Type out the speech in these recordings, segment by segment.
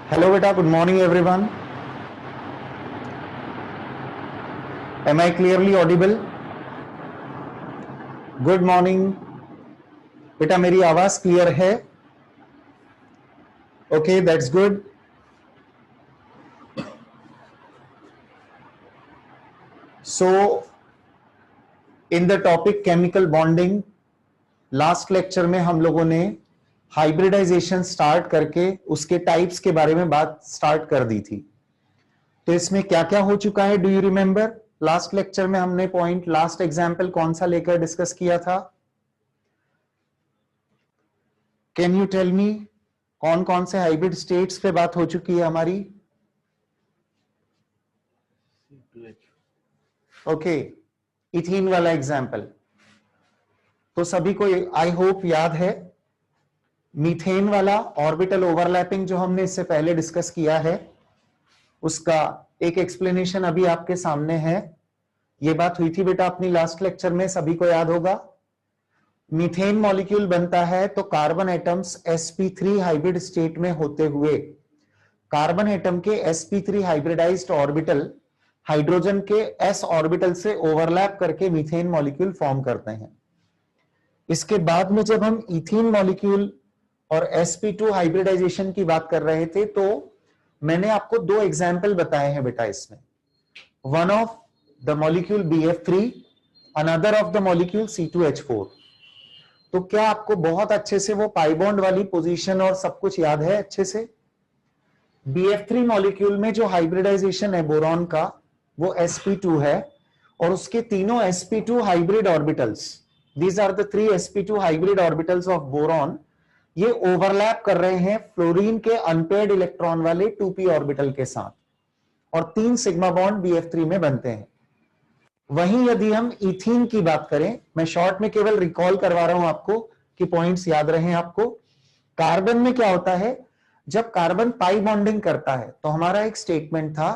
Hello beta, good morning everyone. Am I clearly audible? Good morning. बेटा मेरी आवाज clear है? Okay, that's good. So, in the topic chemical bonding, last lecture में हम लोगों ने हाइब्रिडाइजेशन स्टार्ट करके उसके टाइप्स के बारे में बात स्टार्ट कर दी थी। तो इसमें क्या क्या हो चुका है, do you remember? Last lecture में हमने पॉइंट, लास्ट एग्जाम्पल कौन सा लेकर डिस्कस किया था? कैन यू टेल मी कौन कौन से हाइब्रिड स्टेट्स पे बात हो चुकी है हमारी? ओके, इथीन वाला एग्जाम्पल तो सभी को आई होप याद है। मीथेन वाला ऑर्बिटल ओवरलैपिंग जो हमने इससे पहले डिस्कस किया है, उसका एक एक्सप्लेनेशन अभी आपके सामने है। ये बात हुई थी बेटा अपनी लास्ट लेक्चर में, सभी को याद होगा। मीथेन मॉलिक्यूल बनता है तो carbon atoms sp3 hybrid state में होते हुए कार्बन एटम के sp3 हाइब्रिडाइज्ड ऑर्बिटल हाइड्रोजन के s ऑर्बिटल से ओवरलैप करके मीथेन मॉलिक्यूल फॉर्म करते हैं। इसके बाद में जब हम इथीन मॉलिक्यूल और sp2 हाइब्रिडाइजेशन की बात कर रहे थे तो मैंने आपको दो एग्जाम्पल बताए हैं बेटा इसमें। One of the molecule BF3, another of the molecule C2H4। तो क्या आपको बहुत अच्छे से वो पाई बॉन्ड वाली पोजीशन और सब कुछ याद है अच्छे से? BF3 मॉलिक्यूल में जो हाइब्रिडाइजेशन है बोरॉन का वो sp2 है और उसके तीनों sp2 hybrid orbitals, these are the three sp2 hybrid orbitals of boron, ये ओवरलैप कर रहे हैं फ्लोरीन के अनपेयर्ड इलेक्ट्रॉन वाले 2p ऑर्बिटल के साथ और 3 सिग्मा बॉन्ड BF3 में बनते हैं। वहीं यदि हम इथीन की बात करें, मैं शॉर्ट में केवल रिकॉल करवा रहा हूं आपको कि पॉइंट्स याद रहे आपको। कार्बन में क्या होता है, जब कार्बन पाई बॉन्डिंग करता है तो हमारा एक स्टेटमेंट था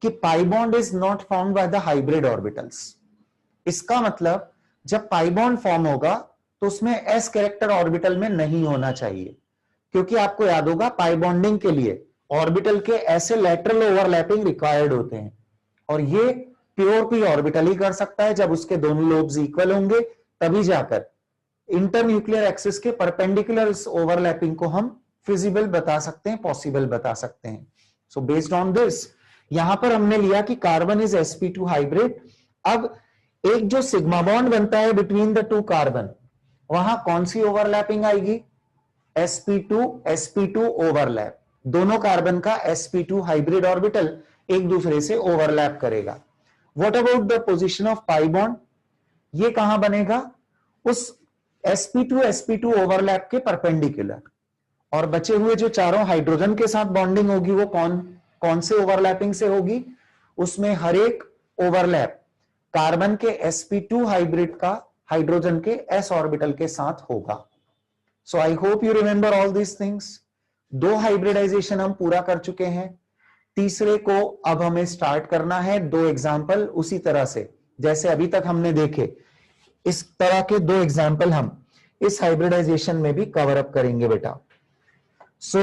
कि pi bond is not formed by the hybrid orbitals. इसका मतलब जब पाई बॉन्ड फॉर्म होगा तो उसमें s कैरेक्टर ऑर्बिटल में नहीं होना चाहिए, क्योंकि आपको याद होगा पाई बॉन्डिंग के लिए ऑर्बिटल के ऐसे लेटरल ओवरलैपिंग रिक्वायर्ड होते हैं और ये प्योर p ऑर्बिटल ही कर सकता है। जब उसके दोनों लोब्स इक्वल होंगे तभी जाकर इंटरन्यूक्लियर एक्सिस के परपेंडिकुलर इस ओवरलैपिंग को हम फिजिबल बता सकते हैं, पॉसिबल बता सकते हैं। सो बेस्ड ऑन दिस यहां पर हमने लिया कि कार्बन इज sp2 हाइब्रिड। अब एक जो सिग्मा बॉन्ड बनता है बिटवीन द टू कार्बन, वहां कौन सी ओवरलैपिंग आएगी? sp2 overlap. दोनों कार्बन का sp2 हाइब्रिड ऑर्बिटल एक दूसरे से ओवरलैप करेगा। What about the position of pi bond? ये कहां बनेगा? उस sp2 ओवरलैप के परपेंडिकुलर। और बचे हुए जो चारों हाइड्रोजन के साथ बॉन्डिंग होगी वो कौन से ओवरलैपिंग से होगी? उसमें हर एक ओवरलैप कार्बन के sp2 हाइब्रिड का हाइड्रोजन के s ऑर्बिटल के साथ होगा। So I hope you remember all these things. दो हाइब्रिडाइजेशन हम पूरा कर चुके हैं, तीसरे को अब हमें स्टार्ट करना है। दो एग्जाम्पल उसी तरह से जैसे अभी तक हमने देखे, इस तरह के दो एग्जाम्पल हम इस हाइब्रिडाइजेशन में भी कवर अप करेंगे बेटा। So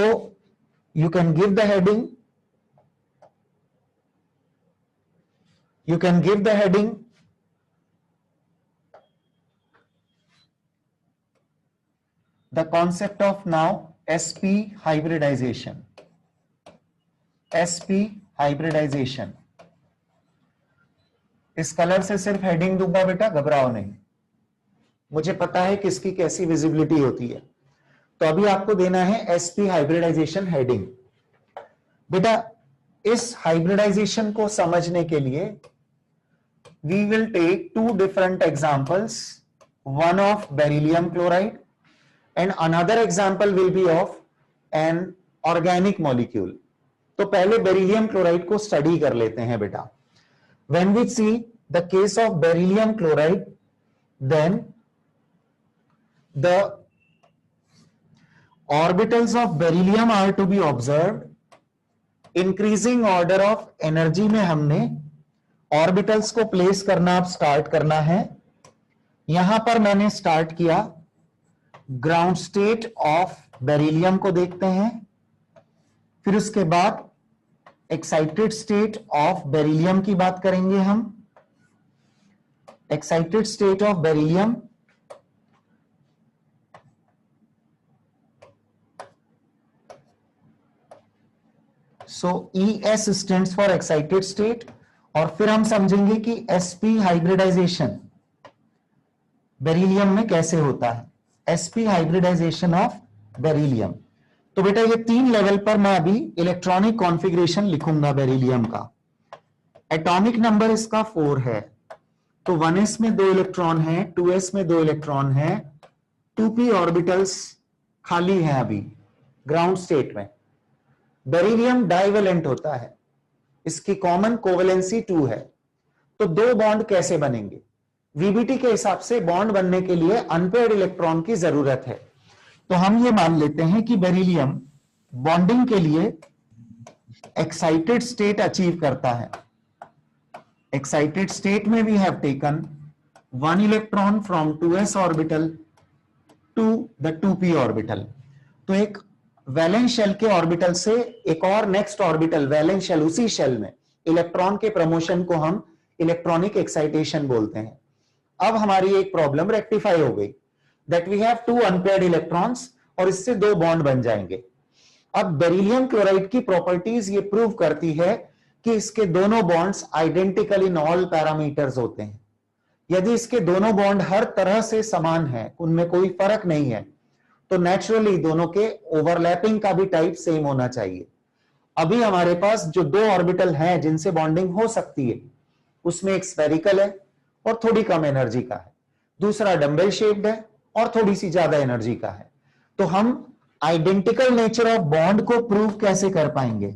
you can give the heading, the concept of now sp hybridization. sp hybridization इस कलर से सिर्फ हेडिंग दूंगा बेटा, घबराओ नहीं, मुझे पता है किसकी कैसी विजिबिलिटी होती है। तो अभी आपको देना है sp हाइब्रिडाइजेशन हेडिंग। बेटा इस हाइब्रिडाइजेशन को समझने के लिए we will take two different examples, one of beryllium chloride and another example will be of an organic molecule. तो पहले बेरिलियम क्लोराइड को स्टडी कर लेते हैं बेटा। When we see the case of beryllium chloride, then the orbitals of beryllium are to be observed. Increasing order of energy में हमने orbitals को प्लेस करना अब स्टार्ट करना है। यहां पर मैंने स्टार्ट किया ग्राउंड स्टेट ऑफ बेरिलियम को देखते हैं। फिर उसके बाद एक्साइटेड स्टेट ऑफ बेरिलियम की बात करेंगे हम। Excited state of beryllium, so ES stands for excited state. और फिर हम समझेंगे कि sp हाइब्रिडाइजेशन बेरिलियम में कैसे होता है, sp हाइब्रिडाइजेशन ऑफ बेरिलियम। तो बेटा ये 3 लेवल पर मैं अभी इलेक्ट्रॉनिक कॉन्फ़िगरेशन लिखूंगा बेरिलियम का। एटॉमिक नंबर इसका 4 है, तो 1s में 2 इलेक्ट्रॉन है, 2s में 2 इलेक्ट्रॉन है, 2p ऑर्बिटल्स खाली है अभी ग्राउंड स्टेट में। बेरिलियम डाइवेलेंट होता है, इसकी कॉमन कोवेलेंसी 2 है। तो 2 बॉन्ड कैसे बनेंगे? वीबीटी के हिसाब से बॉन्ड बनने के लिए अनपेयर्ड इलेक्ट्रॉन की जरूरत है। तो हम ये मान लेते हैं कि बेरिलियम बॉन्डिंग के लिए एक्साइटेड स्टेट अचीव करता है। एक्साइटेड स्टेट में we have taken 1 electron from 2s orbital to the 2p orbital. तो एक वैलेंस शेल के ऑर्बिटल से एक और नेक्स्ट ऑर्बिटल वैलेंस शेल, उसी शेल में इलेक्ट्रॉन के प्रमोशन को हम इलेक्ट्रॉनिक एक्साइटेशन बोलते हैं। अब हमारी एक प्रॉब्लम रेक्टिफाई हो गई, that we have 2 unpaired electrons और इससे 2 बॉन्ड बन जाएंगे। अब बेरिलियम क्लोराइड की प्रॉपर्टीज ये प्रूव करती है कि इसके दोनों bonds identical in all parameters होते हैं। यदि इसके दोनों बॉन्ड हर तरह से समान है, उनमें कोई फर्क नहीं है, तो नेचुरली दोनों के ओवरलैपिंग का भी टाइप सेम होना चाहिए। अभी हमारे पास जो 2 ऑर्बिटल हैं जिनसे बॉन्डिंग हो सकती है, उसमें एक स्फेरिकल है और थोड़ी कम एनर्जी का है, दूसरा डंबल शेप्ड है और थोड़ी सी ज्यादा एनर्जी का है। तो हम आइडेंटिकल नेचर ऑफ बॉन्ड को प्रूव कैसे कर पाएंगे?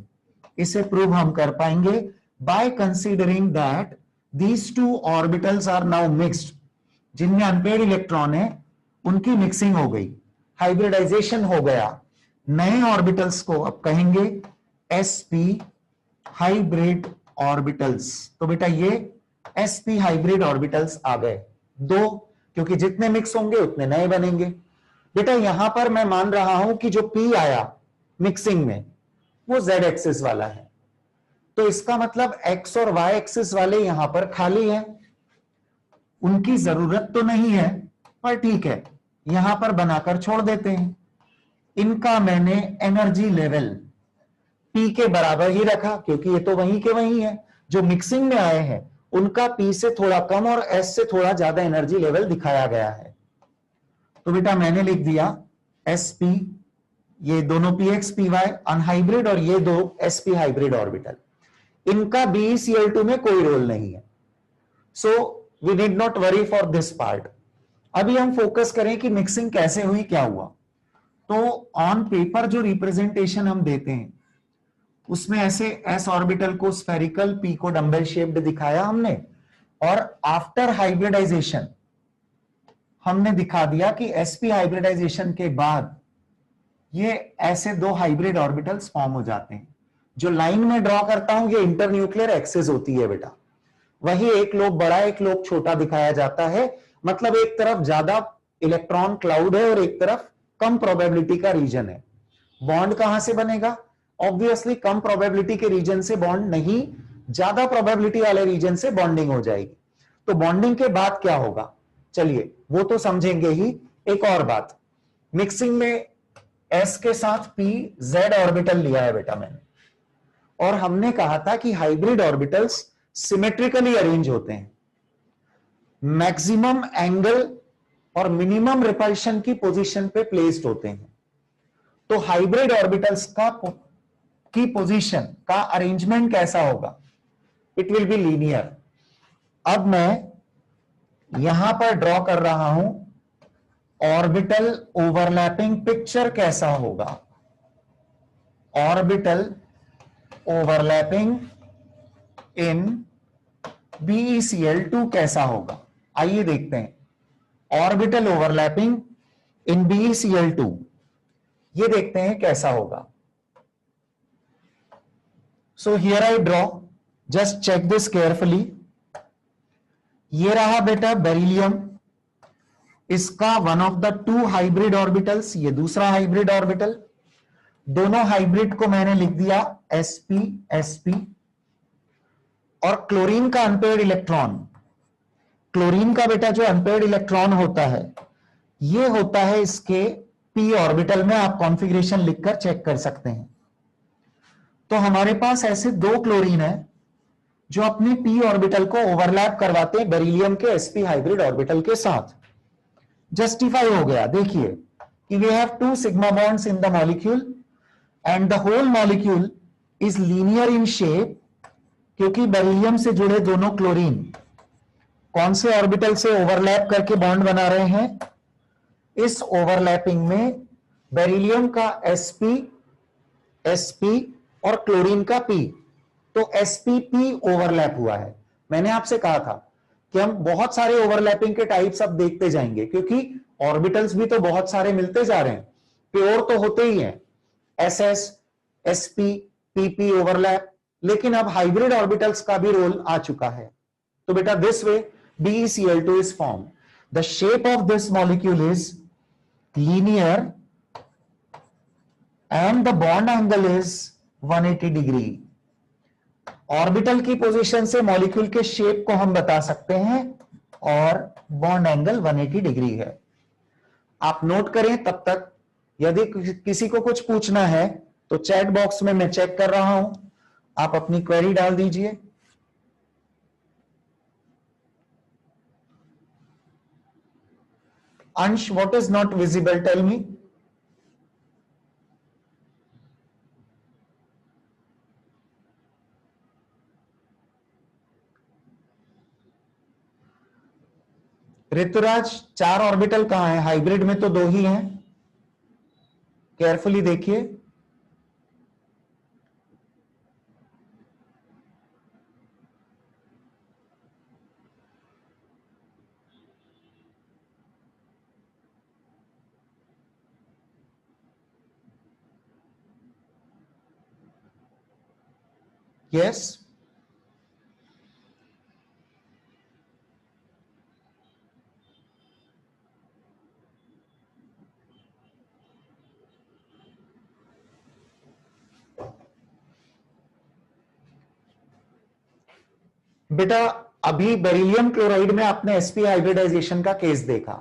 इसे प्रूव हम कर पाएंगे by considering that these 2 orbitals are now mixed. जिनमें अनपेयर्ड इलेक्ट्रॉन है उनकी मिक्सिंग हो गई, हाइब्रिडाइजेशन हो गया। नए ऑर्बिटल्स को अब कहेंगे sp हाइब्रिड ऑर्बिटल्स। तो बेटा ये sp हाइब्रिड ऑर्बिटल्स आ गए 2, क्योंकि जितने मिक्स होंगे उतने नए बनेंगे। बेटा यहां पर मैं मान रहा हूं कि जो p आया मिक्सिंग में वो z एक्सिस वाला है, तो इसका मतलब x और y एक्सिस वाले यहां पर खाली हैं, उनकी जरूरत तो नहीं है, पर ठीक है यहां पर बनाकर छोड़ देते हैं। इनका मैंने एनर्जी लेवल P के बराबर ही रखा, क्योंकि ये तो वहीं के वहीं है। जो मिक्सिंग में आए हैं उनका P से थोड़ा कम और S से थोड़ा ज्यादा एनर्जी लेवल दिखाया गया है। तो बेटा मैंने लिख दिया sp, ये दोनों px py अनहाइब्रिड और ये 2 sp हाइब्रिड ऑर्बिटल, इनका BeCl2 में कोई रोल नहीं है। So we need not worry for this part. अभी हम फोकस करें कि मिक्सिंग कैसे हुई, क्या हुआ। तो ऑन पेपर जो रिप्रेजेंटेशन हम देते हैं उसमें ऐसे s ऑर्बिटल को स्फेरिकल, p को डंबल शेप्ड दिखाया हमने, और आफ्टर हाइब्रिडाइजेशन हमने दिखा दिया कि sp हाइब्रिडाइजेशन के बाद ये ऐसे 2 हाइब्रिड ऑर्बिटल्स फॉर्म हो जाते हैं। जो लाइन में ड्रॉ करता हूं ये इंटरन्यूक्लियर एक्सिस होती है बेटा, वही एक लोब बड़ा एक लोब छोटा दिखाया जाता है। मतलब एक तरफ ज्यादा इलेक्ट्रॉन क्लाउड है और एक तरफ कम प्रोबेबिलिटी का रीजन है। बॉन्ड कहां से बनेगा? ऑब्वियसली कम प्रोबेबिलिटी के रीजन से बॉन्ड नहीं, ज्यादा प्रोबेबिलिटी वाले रीजन से बॉन्डिंग हो जाएगी। तो बॉन्डिंग के बाद क्या होगा, चलिए वो तो समझेंगे ही। एक और बात, मिक्सिंग में s के साथ p z ऑर्बिटल लिया है बेटा मैंने, और हमने कहा था कि हाइब्रिड ऑर्बिटल्स सिमेट्रिकली अरेंज होते हैं, मैक्सिमम एंगल और मिनिमम रिपल्शन की पोजीशन पे प्लेस्ड होते हैं। तो हाइब्रिड ऑर्बिटल्स की पोजीशन का अरेंजमेंट कैसा होगा? It will be linear. अब मैं यहां पर ड्रॉ कर रहा हूं ऑर्बिटल ओवरलैपिंग पिक्चर कैसा होगा। ऑर्बिटल ओवरलैपिंग इन BeCl2 कैसा होगा, आइए देखते हैं। ऑर्बिटल ओवरलैपिंग इन BeCl2 ये देखते हैं कैसा होगा। So here I draw, just check this carefully. ये रहा बेटा बेरिलियम, इसका 1 ऑफ द 2 हाइब्रिड ऑर्बिटल्स, ये दूसरा हाइब्रिड ऑर्बिटल, दोनों हाइब्रिड को मैंने लिख दिया sp sp, और क्लोरीन का अनपेयर्ड इलेक्ट्रॉन, क्लोरीन का बेटा जो अनपेयर्ड इलेक्ट्रॉन होता है ये होता है इसके p ऑर्बिटल में, आप कॉन्फ़िगरेशन लिखकर चेक कर सकते हैं। तो हमारे पास ऐसे दो क्लोरीन है जो अपने p ऑर्बिटल को ओवरलैप करवाते हैं बेरिलियम के sp हाइब्रिड ऑर्बिटल के साथ। जस्टिफाई हो गया, देखिए कि we have two sigma bonds in the molecule and the whole molecule is linear in shape, क्योंकि बेरिलियम से जुड़े दोनों क्लोरीन कौन से ऑर्बिटल से ओवरलैप करके बॉन्ड बना रहे हैं, इस ओवरलैपिंग में बेरिलियम का sp sp और क्लोरीन का p, तो spp ओवरलैप हुआ है। मैंने आपसे कहा था कि हम बहुत सारे ओवरलैपिंग के टाइप्स अब देखते जाएंगे, क्योंकि ऑर्बिटल्स भी तो बहुत सारे मिलते जा रहे हैं, प्योर तो होते ही हैं ss sp pp ओवरलैप, लेकिन अब हाइब्रिड ऑर्बिटल्स का भी रोल आ चुका है। तो बेटा this way BeCl2 is formed. The shape of this molecule is linear and the bond angle is 180 degree. Orbital की पोजीशन से मॉलिक्यूल के शेप को हम बता सकते हैं और बॉन्ड एंगल 180 डिग्री है। आप नोट करें तब तक, यदि किसी को कुछ पूछना है तो चैट बॉक्स में मैं चेक कर रहा हूं, आप अपनी क्वेरी डाल दीजिए। Ansh, what is not visible? Tell me. Rituraj, 4 orbital कहां है? हाइब्रिड में तो 2 ही हैं, केयरफुली देखिए। यस, बेटा अभी बेरिलियम क्लोराइड में आपने sp हाइब्रिडाइजेशन का केस देखा।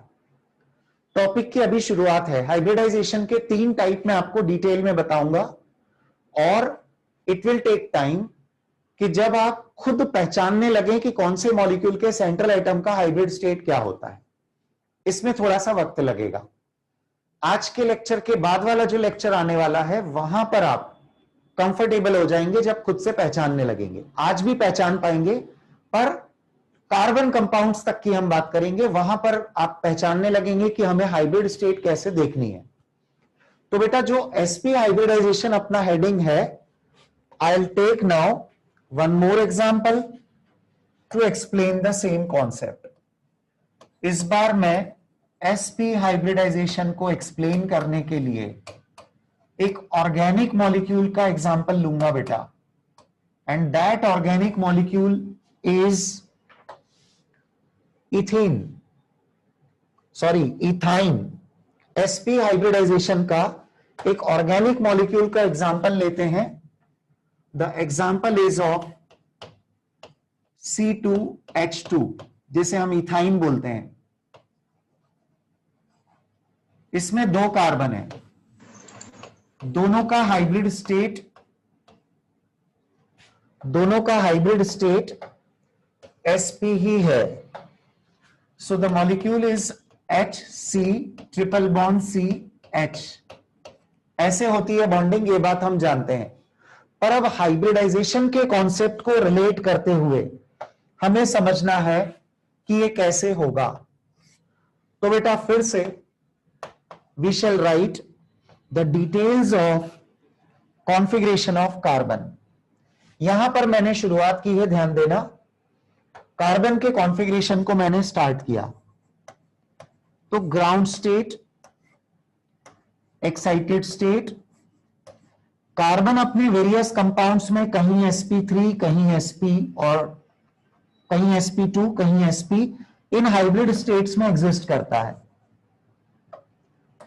टॉपिक की अभी शुरुआत है, हाइब्रिडाइजेशन के 3 टाइप में आपको डिटेल में बताऊंगा, और इट विल टेक टाइम कि जब आप खुद पहचानने लगे कि कौन से मॉलिक्यूल के सेंट्रल एटम का हाइब्रिड स्टेट क्या होता है, इसमें थोड़ा सा वक्त लगेगा। आज के लेक्चर के बाद वाला जो लेक्चर आने वाला है वहां पर आप कंफर्टेबल हो जाएंगे जब खुद से पहचानने लगेंगे। आज भी पहचान पाएंगे, पर कार्बन कंपाउंड्स तक की हम बात करेंगे, वहां पर आप पहचानने लगेंगे कि हमें हाइब्रिड स्टेट कैसे देखनी है। तो बेटा जो sp हाइब्रिडाइजेशन अपना हेडिंग है, I will take now one more example to explain the same concept. इस बार मैं sp हाइब्रिडाइजेशन को एक्सप्लेन करने के लिए एक ऑर्गेनिक मॉलिक्यूल का एग्जांपल लूंगा बेटा, and that organic molecule is ethyne. sp hybridization का एक ऑर्गेनिक मॉलिक्यूल का एग्जांपल लेते हैं। The example is of C2H2, जिसे हम इथाइन बोलते हैं। इसमें 2 कार्बन है, दोनों का हाइब्रिड स्टेट sp ही है। So the molecule is HC triple bond CH। ऐसे होती है बॉन्डिंग, ये बात हम जानते हैं, पर अब हाइब्रिडाइजेशन के कॉन्सेप्ट को रिलेट करते हुए हमें समझना है कि ये कैसे होगा। तो बेटा फिर से we shall write the details of configuration of carbon. यहां पर मैंने शुरुआत की है, ध्यान देना, कार्बन के कॉन्फ़िगरेशन को मैंने स्टार्ट किया। तो ground state, excited state, carbon अपने वेरियस कंपाउंड्स में कहीं sp3, कहीं sp और कहीं sp2, कहीं sp, इन हाइब्रिड स्टेट्स में एग्जिस्ट करता है।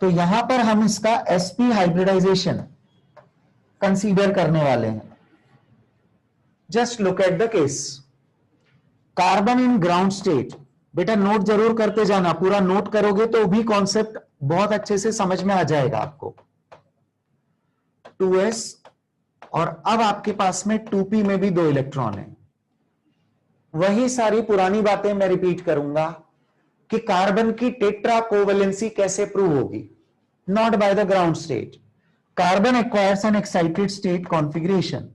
तो यहां पर हम इसका sp हाइब्रिडाइजेशन कंसीडर करने वाले हैं। Just look at the case, carbon in ground state. बेटा नोट जरूर करते जाना, पूरा नोट करोगे तो भी कॉन्सेप्ट बहुत अच्छे से समझ में आ जाएगा आपको। 2s और अब आपके पास में 2p में भी 2 इलेक्ट्रॉन है। वही सारी पुरानी बातें मैं रिपीट करूंगा कि कार्बन की टेट्रा कोवेलेंसी कैसे प्रूव होगी। Not by the ground state, carbon acquires N excited state configuration,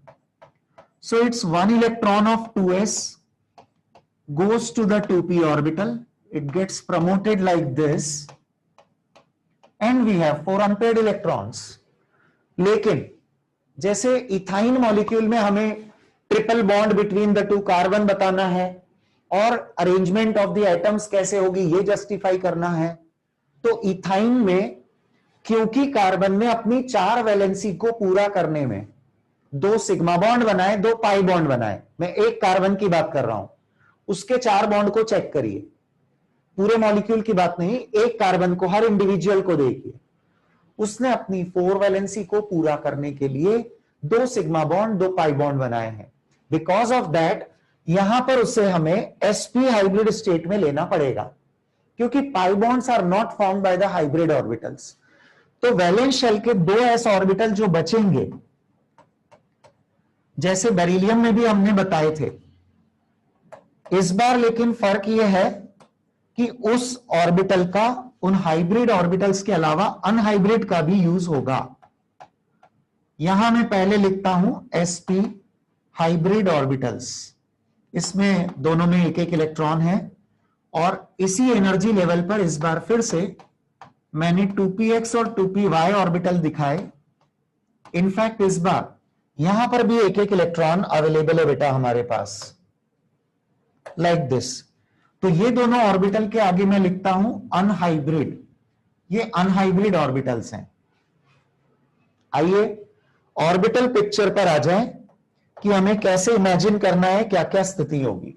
so it's 1 electron of 2s goes to the 2p orbital, it gets promoted like this and we have 4 unpaired electrons। लेकिन जैसे ethyne molecule में हमें triple bond between the 2 carbon बताना है और arrangement of the atoms कैसे होगी ये जस्टिफाई करना है, तो इथाइन में क्योंकि कार्बन ने अपनी 4 वैलेंसी को पूरा करने में 2 सिग्मा बॉन्ड बनाए, 2 पाई बॉन्ड बनाए, मैं एक कार्बन की बात कर रहा हूं, उसके 4 बॉन्ड को चेक करिए, पूरे मॉलिक्यूल की बात नहीं, एक कार्बन को, हर इंडिविजुअल को देखिए, उसने अपनी 4 वैलेंसी को पूरा करने के लिए 2 सिग्मा बॉन्ड 2 पाई बॉन्ड बनाए हैं। बिकॉज ऑफ दैट यहां पर उसे हमें sp हाइब्रिड स्टेट में लेना पड़ेगा, क्योंकि pi bonds are not formed by the hybrid orbitals. तो वैलेंस शेल के 2 s ऑर्बिटल जो बचेंगे, जैसे बेरिलियम में भी हमने बताए थे, इस बार लेकिन फर्क यह है कि उस ऑर्बिटल का उन हाइब्रिड ऑर्बिटल्स के अलावा अनहाइब्रिड का भी यूज होगा। यहां मैं पहले लिखता हूं sp हाइब्रिड ऑर्बिटल्स, इसमें दोनों में एक एक इलेक्ट्रॉन है और इसी एनर्जी लेवल पर इस बार फिर से मैंने 2px और 2py ऑर्बिटल दिखाए। इनफैक्ट इस बार यहां पर भी एक एक इलेक्ट्रॉन अवेलेबल है बेटा हमारे पास, लाइक दिस। तो ये दोनों ऑर्बिटल के आगे मैं लिखता हूं अनहाइब्रिड, ये अनहाइब्रिड ऑर्बिटल्स हैं। आइए ऑर्बिटल पिक्चर पर आ जाएं कि हमें कैसे इमेजिन करना है, क्या क्या स्थिति होगी।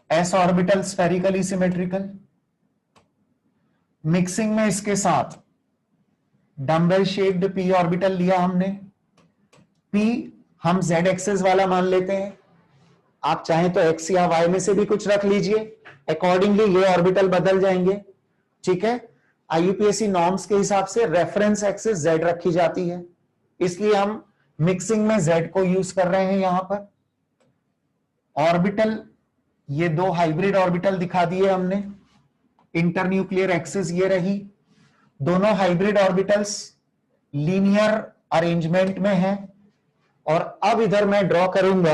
s orbital spherically symmetrical, mixing में इसके साथ डम्बल शेप्ड p ऑर्बिटल लिया हमने। p हम z एक्सेस वाला मान लेते हैं, आप चाहें तो x या y में से भी कुछ रख लीजिए, अकॉर्डिंगली ये ऑर्बिटल बदल जाएंगे। ठीक है, IUPAC नॉर्म्स के हिसाब से रेफरेंस एक्सिस z रखी जाती है, इसलिए हम मिक्सिंग में z को यूज कर रहे हैं यहां पर। ऑर्बिटल, ये 2 हाइब्रिड ऑर्बिटल दिखा दिए हमने, इंटरन्यूक्लियर एक्सिस ये रही, दोनों हाइब्रिड ऑर्बिटल्स लीनियर अरेंजमेंट में है। और अब इधर मैं ड्रॉ करूंगा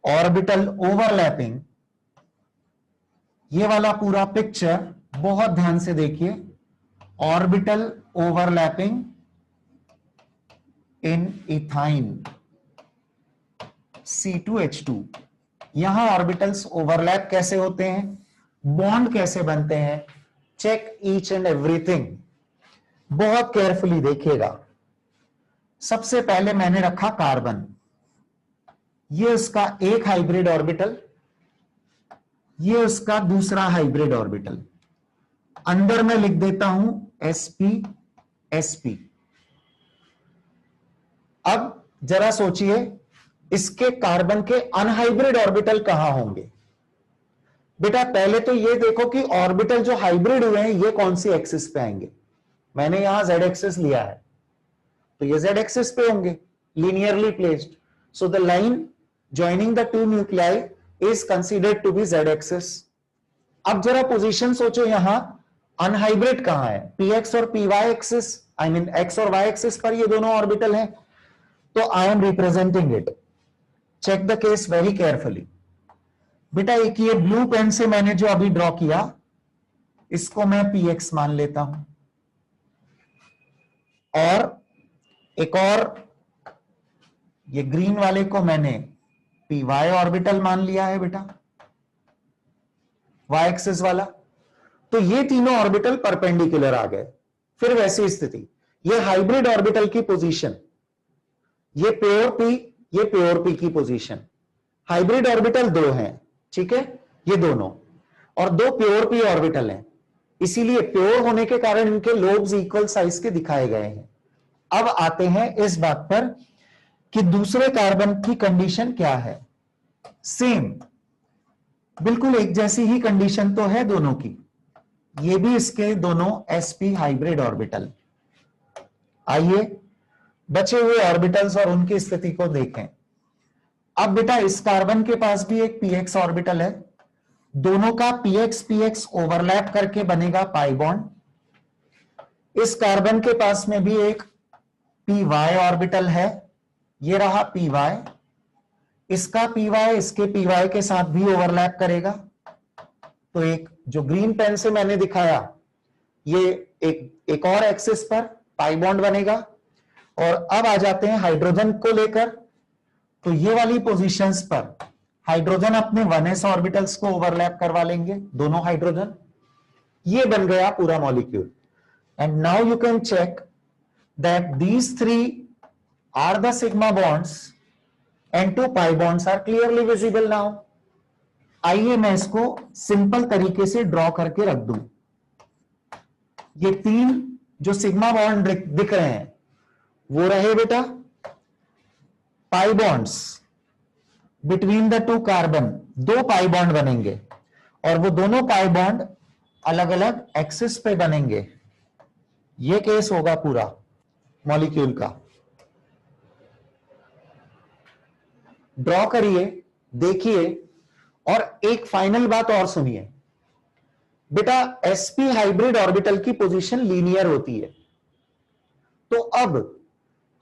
ऑर्बिटल ओवरलैपिंग, ये वाला पूरा पिक्चर बहुत ध्यान से देखिए, ऑर्बिटल ओवरलैपिंग इन इथाइन C2H2। यहां ऑर्बिटल्स ओवरलैप कैसे होते हैं, बॉन्ड कैसे बनते हैं, चेक ईच एंड एवरीथिंग, बहुत केयरफुली देखिएगा। सबसे पहले मैंने रखा कार्बन, ये उसका एक हाइब्रिड ऑर्बिटल, ये उसका दूसरा हाइब्रिड ऑर्बिटल, अंदर मैं लिख देता हूं sp sp। अब जरा सोचिए इसके कार्बन के अनहाइब्रिड ऑर्बिटल कहां होंगे। बेटा पहले तो ये देखो कि ऑर्बिटल जो हाइब्रिड हुए हैं ये कौन सी एक्सिस पे आएंगे। मैंने यहां z एक्सिस लिया है तो ये z एक्सिस पे होंगे, linearly placed, so the line joining the 2 nuclei is considered to be z axis। अब जरा पोजीशन सोचो, यहां अनहाइब्रिड कहां है, px और py axis, I mean x और y एक्सिस पर ये दोनों ऑर्बिटल हैं, तो I am representing it. Check the case very carefully. बेटा एक ये ब्लू पेन से मैंने जो अभी ड्रॉ किया, इसको मैं px मान लेता हूं, और एक और ये ग्रीन वाले को मैंने py ऑर्बिटल मान लिया है बेटा, y एक्सिस वाला। तो ये तीनों ऑर्बिटल परपेंडिकुलर आ गए। फिर वैसी स्थिति, ये हाइब्रिड ऑर्बिटल की पोजीशन, ये प्योर p, ये प्योर p की पोजीशन। हाइब्रिड ऑर्बिटल 2 हैं, ठीक है, ये दोनों, और 2 प्योर p ऑर्बिटल हैं, इसीलिए प्योर होने के कारण इनके लोब्स इक्वल साइज के दिखाए गए हैं। अब आते हैं इस बात पर कि दूसरे कार्बन की कंडीशन क्या है। सेम, बिल्कुल एक जैसी ही कंडीशन तो है दोनों की। ये भी इसके दोनों sp हाइब्रिड ऑर्बिटल। आइए बचे हुए ऑर्बिटल्स और उनकी स्थिति को देखें। अब बेटा इस कार्बन के पास भी एक px ऑर्बिटल है, दोनों का px px ओवरलैप करके बनेगा पाई बॉन्ड। इस कार्बन के पास में भी एक py ऑर्बिटल है, ये रहा py, इसका py इसके py के साथ भी ओवरलैप करेगा। तो एक जो ग्रीन पेन से मैंने दिखाया, ये एक और एक्सिस पर पाई बॉन्ड बनेगा। और अब आ जाते हैं हाइड्रोजन को लेकर, तो ये वाली पोजीशंस पर हाइड्रोजन अपने 1s ऑर्बिटल्स को ओवरलैप करवा लेंगे, दोनों हाइड्रोजन। ये बन गया पूरा molecule. And now you can check that these three are the sigma bonds and 2 pi bonds are clearly visible now. आइए मैं इसको सिंपल तरीके से ड्रॉ करके रख दूं। ये 3 जो सिग्मा बॉन्ड दिख रहे हैं वो रहे बेटा pi bonds between the 2 carbon, 2 pi bond बनेंगे और वो दोनों पाई बॉन्ड अलग अलग एक्सिस पे बनेंगे। ये केस होगा पूरा मॉलिक्यूल का। ड्रॉ करिए, देखिए, और एक फाइनल बात और सुनिए बेटा, sp हाइब्रिड ऑर्बिटल की पोजीशन लीनियर होती है। तो अब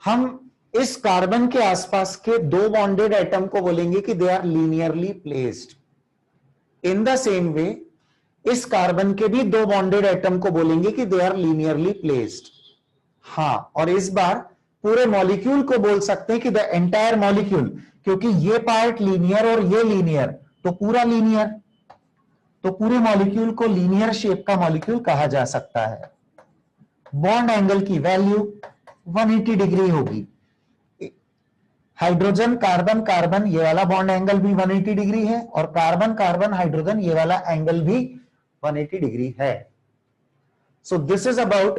हम इस कार्बन के आसपास के 2 बॉन्डेड एटम को बोलेंगे कि they are linearly placed. In the same way इस कार्बन के भी 2 बॉन्डेड एटम को बोलेंगे कि दे आर लीनियरली प्लेस्ड। हां, और इस बार पूरे मॉलिक्यूल को बोल सकते हैं कि द एंटायर मॉलिक्यूल, क्योंकि ये पार्ट लीनियर और ये लीनियर, तो पूरा लीनियर, तो पूरे मॉलिक्यूल को लीनियर शेप का मॉलिक्यूल कहा जा सकता है। बॉन्ड एंगल की वैल्यू 180 डिग्री होगी। हाइड्रोजन कार्बन कार्बन ये वाला बॉन्ड एंगल भी 180 डिग्री है, और कार्बन कार्बन हाइड्रोजन ये वाला एंगल भी 180 डिग्री है। So this is about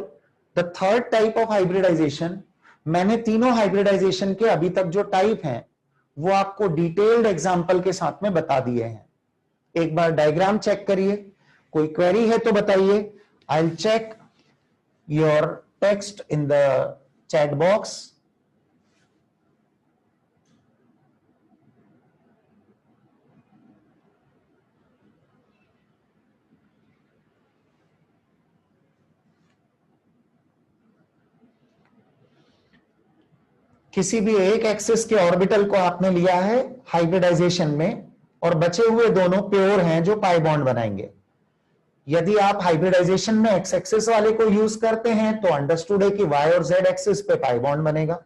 the third type of hybridization. मैंने तीनों हाइब्रिडाइजेशन के अभी तक जो टाइप हैं वो आपको डिटेल्ड एग्जांपल के साथ में बता दिए हैं। एक बार डायग्राम चेक करिए, कोई क्वेरी है तो बताइए। I will check your text in the chat box. किसी भी एक एक्सिस के ऑर्बिटल को आपने लिया है हाइब्रिडाइजेशन में, और बचे हुए दोनों प्योर हैं जो पाई बॉन्ड बनाएंगे। यदि आप हाइब्रिडाइजेशन में एक्स एक्सिस वाले को यूज करते हैं तो अंडरस्टूड है कि वाई और जेड एक्सिस पे पाई बॉन्ड बनेगा।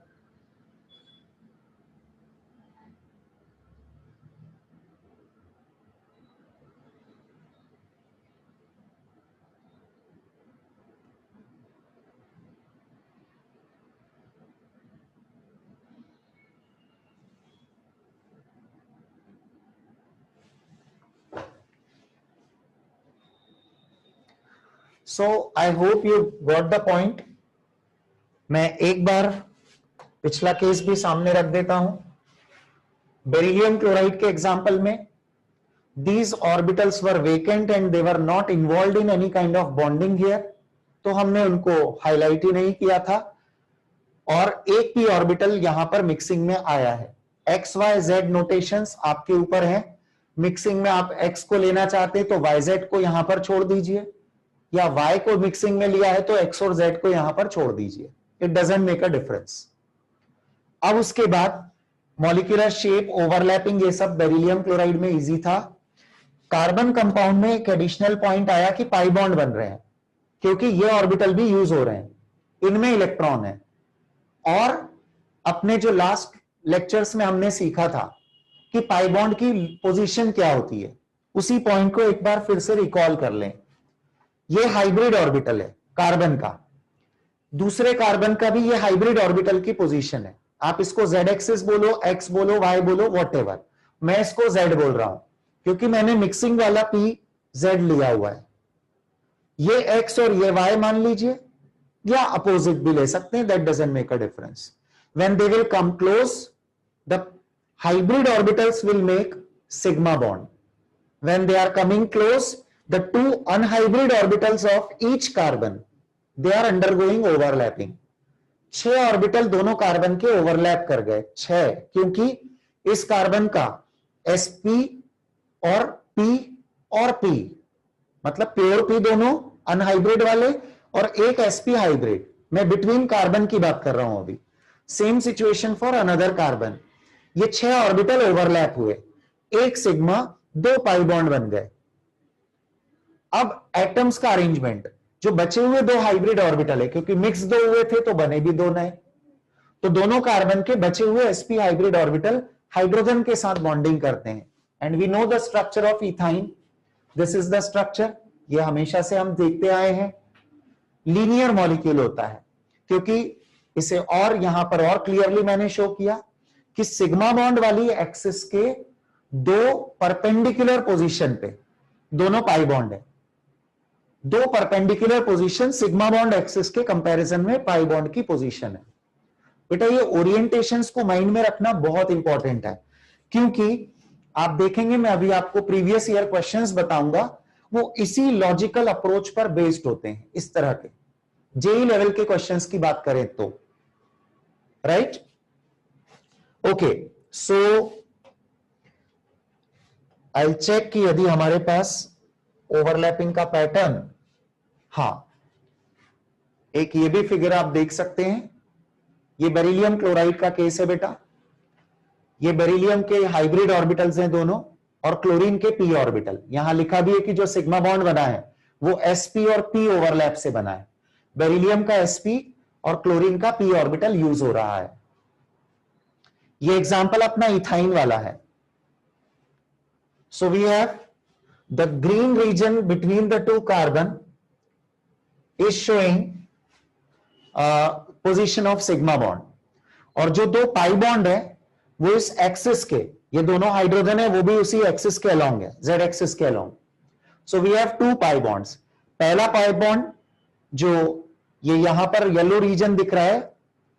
So I hope you got the point. मैं एक बार पिछला केस भी सामने रख देता हूं। बेरिलियम क्लोराइड के एग्जांपल में these orbitals were vacant and they were not involved in any kind of bonding here, तो हमने उनको हाईलाइट ही नहीं किया था। और एक p ऑर्बिटल यहां पर मिक्सिंग में आया है। एक्स वाई जेड नोटेशंस आपके ऊपर है। मिक्सिंग में आप x को लेना चाहते तो yz को यहां पर छोड़ दीजिए, या y को मिक्सिंग में लिया है तो x और z को यहां पर छोड़ दीजिए। It doesn't make a difference. अब उसके बाद मॉलिक्यूलर शेप, ओवरलैपिंग, ये सब बेरिलियम क्लोराइड में इजी था। कार्बन कंपाउंड में एक एडिशनल पॉइंट आया कि पाई बॉन्ड बन रहे हैं, क्योंकि ये ऑर्बिटल भी यूज हो रहे हैं, इनमें इलेक्ट्रॉन है। और अपने जो लास्ट लेक्चर्स में हमने सीखा था कि पाई बॉन्ड की पोजीशन क्या होती है, उसी पॉइंट को एक बार फिर से रिकॉल कर लें। ये हाइब्रिड ऑर्बिटल है कार्बन का, दूसरे कार्बन का भी ये हाइब्रिड ऑर्बिटल की पोजीशन है। आप इसको जेड एक्सिस बोलो, एक्स बोलो, वाई बोलो, व्हाटएवर। मैं इसको जेड बोल रहा हूं क्योंकि मैंने मिक्सिंग वाला पी जेड लिया हुआ है। ये एक्स और ये वाई मान लीजिए, या अपोजिट भी ले सकते हैं, that doesn't make a difference. When they will come close, the hybrid orbitals will make sigma bond. When they are coming close, the two unhybrid orbitals of each carbon, they are undergoing overlapping. 6 orbital दोनों carbon के overlap कर गए. 6 क्योंकि इस carbon का sp और p और p, मतलब प्योर p दोनों अनहाइब्रिड वाले और एक sp हाइब्रिड. मैं बिटवीन कार्बन की बात कर रहा हूं अभी. Same situation for another carbon. ये 6 ऑर्बिटल ओवरलैप हुए, एक सिग्मा, 2 पाई बॉन्ड बन गए. अब एटम्स का अरेंजमेंट, जो बचे हुए 2 हाइब्रिड ऑर्बिटल है, क्योंकि मिक्स 2 हुए थे तो बने भी 2 नए, तो दोनों कार्बन के बचे हुए sp हाइब्रिड ऑर्बिटल हाइड्रोजन के साथ बॉन्डिंग करते हैं. And we know the structure of ethyne. This is the structure. ये हमेशा से हम देखते आए हैं. लीनियर मॉलिक्यूल होता है, क्योंकि इसे और यहां पर और क्लियरली मैंने शो किया कि सिग्मा बॉन्ड वाली एक्सिस के 2 परपेंडिकुलर पोजीशन पे दोनों पाई बॉन्ड है. 2 perpendicular position sigma bond axis के कंपैरिजन में पाई बॉन्ड की पोजीशन है. बेटा ये ओरिएंटेशंस को माइंड में रखना बहुत इंपॉर्टेंट है, क्योंकि आप देखेंगे, मैं अभी आपको प्रीवियस ईयर क्वेश्चंस बताऊंगा, वो इसी लॉजिकल अप्रोच पर बेस्ड होते हैं. इस तरह के जेई लेवल के क्वेश्चंस की बात करें तो, right. Okay, so I check कि यदि हमारे पास ओवरलैपिंग का पैटर्न, हां, एक ये भी फिगर आप देख सकते हैं. ये बेरिलियम क्लोराइड का केस है बेटा. ये बेरिलियम के हाइब्रिड ऑर्बिटल्स हैं दोनों, और क्लोरीन के पी ऑर्बिटल. यहां लिखा भी है कि जो सिग्मा बॉन्ड बना है वो sp और p ओवरलैप से बना है. बेरिलियम का sp और क्लोरीन का p ऑर्बिटल यूज हो रहा है. ये एग्जांपल अपना इथाइन वाला है. So we have the green region between the 2 carbon is showing position of sigma bond, और जो 2 पाई बॉन्ड है वो इस एक्सिस के, ये दोनों हाइड्रोजन है वो भी उसी एक्सिस के अलोंग है, z एक्सिस के along. So we have 2 pi bonds. पहला पाई बॉन्ड जो ये यहां पर येलो रीजन दिख रहा है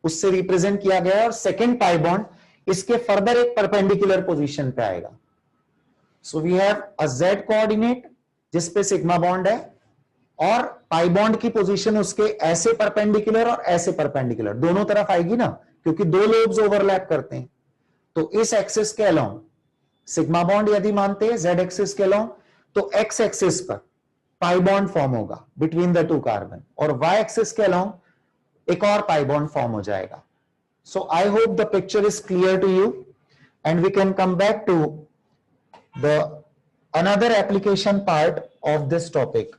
उससे रिप्रेजेंट किया गया है, और सेकेंड पाई बॉन्ड इसके फर्दर एक परपेंडिकुलर पोजीशन पे आएगा. So we have a z coordinate जिसपे सिग्मा बॉन्ड है, और पाई बॉन्ड की पोजीशन उसके ऐसे परपेंडिकुलर और ऐसे परपेंडिकुलर दोनों तरफ आएगी ना, क्योंकि 2 लोब्स ओवरलैप करते हैं. तो इस एक्सिस के अलोंग सिग्मा बॉन्ड यदि मानते हैं z एक्सिस के अलोंग, तो x एक्सिस पर पाई बॉन्ड फॉर्म होगा बिटवीन द 2 कार्बन, और y एक्सिस के अलोंग एक और पाई बॉन्ड फॉर्म हो जाएगा. So I hope the picture is clear to you, and we can come back to the another application part of this topic.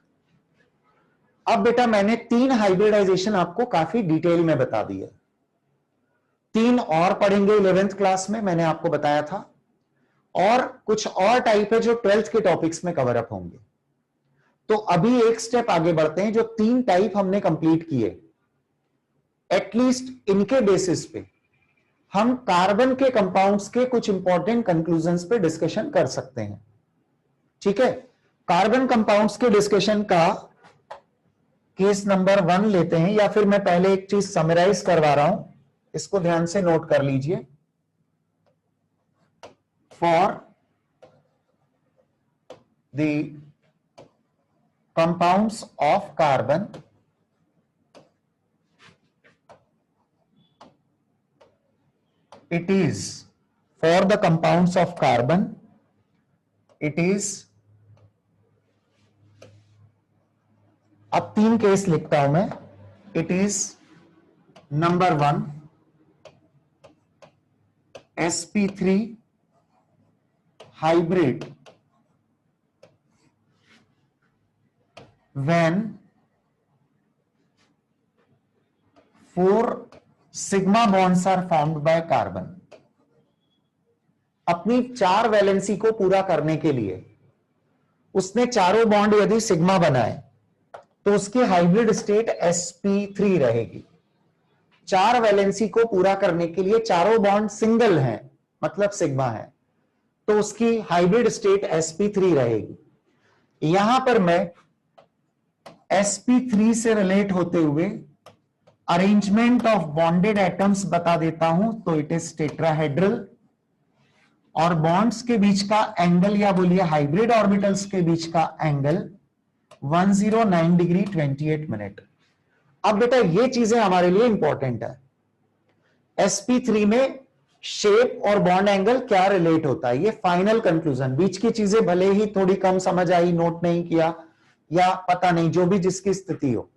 अब बेटा मैंने 3 hybridisation आपको काफी डिटेल में बता दी है. 3 और पढ़ेंगे 11th क्लास में, मैंने आपको बताया था, और कुछ और टाइप है जो 12th के टॉपिक्स में कवर अप होंगे. तो अभी एक स्टेप आगे बढ़ते हैं. जो 3 टाइप हमने कंप्लीट किए, एटलीस्ट इनके बेसिस पे हम कार्बन के कंपाउंड्स के कुछ इंपॉर्टेंट कंक्लूजन्स पे डिस्कशन कर सकते हैं. ठीक है, कार्बन कंपाउंड्स के डिस्कशन का केस नंबर 1 लेते हैं, या फिर मैं पहले एक चीज समराइज करवा रहा हूं, इसको ध्यान से नोट कर लीजिए. For the compounds of carbon, it is, for the compounds of carbon, it is, अब 3 केस लिखता हूं मैं. It is number 1 sp3 hybrid when 4 sigma bonds are formed by carbon. अपनी 4 वैलेंसी को पूरा करने के लिए उसने चारों बॉन्ड यदि सिग्मा बनाए तो उसकी हाइब्रिड स्टेट sp3 रहेगी. 4 वैलेंसी को पूरा करने के लिए चारों बॉन्ड सिंगल हैं, मतलब सिग्मा है, तो उसकी हाइब्रिड स्टेट sp3 रहेगी. यहां पर मैं sp3 से रिलेट होते हुए अरेंजमेंट ऑफ बॉन्डेड एटम्स बता देता हूं तो इट इज टेट्राहेड्रल, और बॉन्ड्स के बीच का एंगल या बोलिए हाइब्रिड ऑर्बिटल्स के बीच का एंगल 109 डिग्री 28 मिनट। अब बेटा ये चीजें हमारे लिए इंपॉर्टेंट है। sp3 में शेप और बॉन्ड एंगल क्या रिलेट होता है, ये फाइनल कंक्लूजन। बीच की चीजें भले ही थोड़ी कम समझ आई, नोट नहीं किया या पता नहीं, जो भी जिसकी स्थिति हो,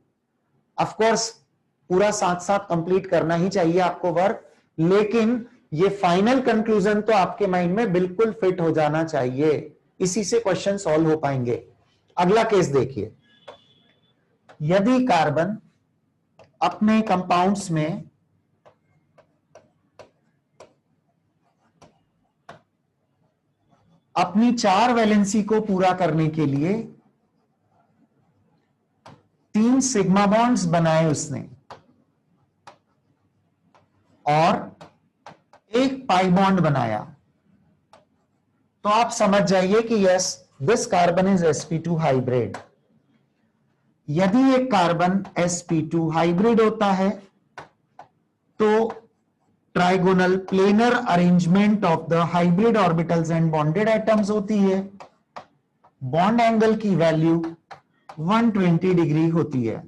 ऑफ कोर्स पूरा साथ साथ कंप्लीट करना ही चाहिए आपको वर्क, लेकिन ये फाइनल कंक्लूजन तो आपके माइंड में बिल्कुल फिट हो जाना चाहिए, इसी से क्वेश्चन सॉल्व हो पाएंगे। अगला केस देखिए, यदि कार्बन अपने कंपाउंड्स में अपनी 4 वैलेंसी को पूरा करने के लिए 3 सिग्मा बॉन्ड्स बनाए उसने और 1 पाई बॉन्ड बनाया, तो आप समझ जाइए कि yes this carbon is sp2 hybrid. यदि एक कार्बन sp2 हाइब्रिड होता है तो trigonal planar arrangement of the hybrid orbitals and bonded atoms होती है। बॉन्ड एंगल की वैल्यू 120 डिग्री होती है।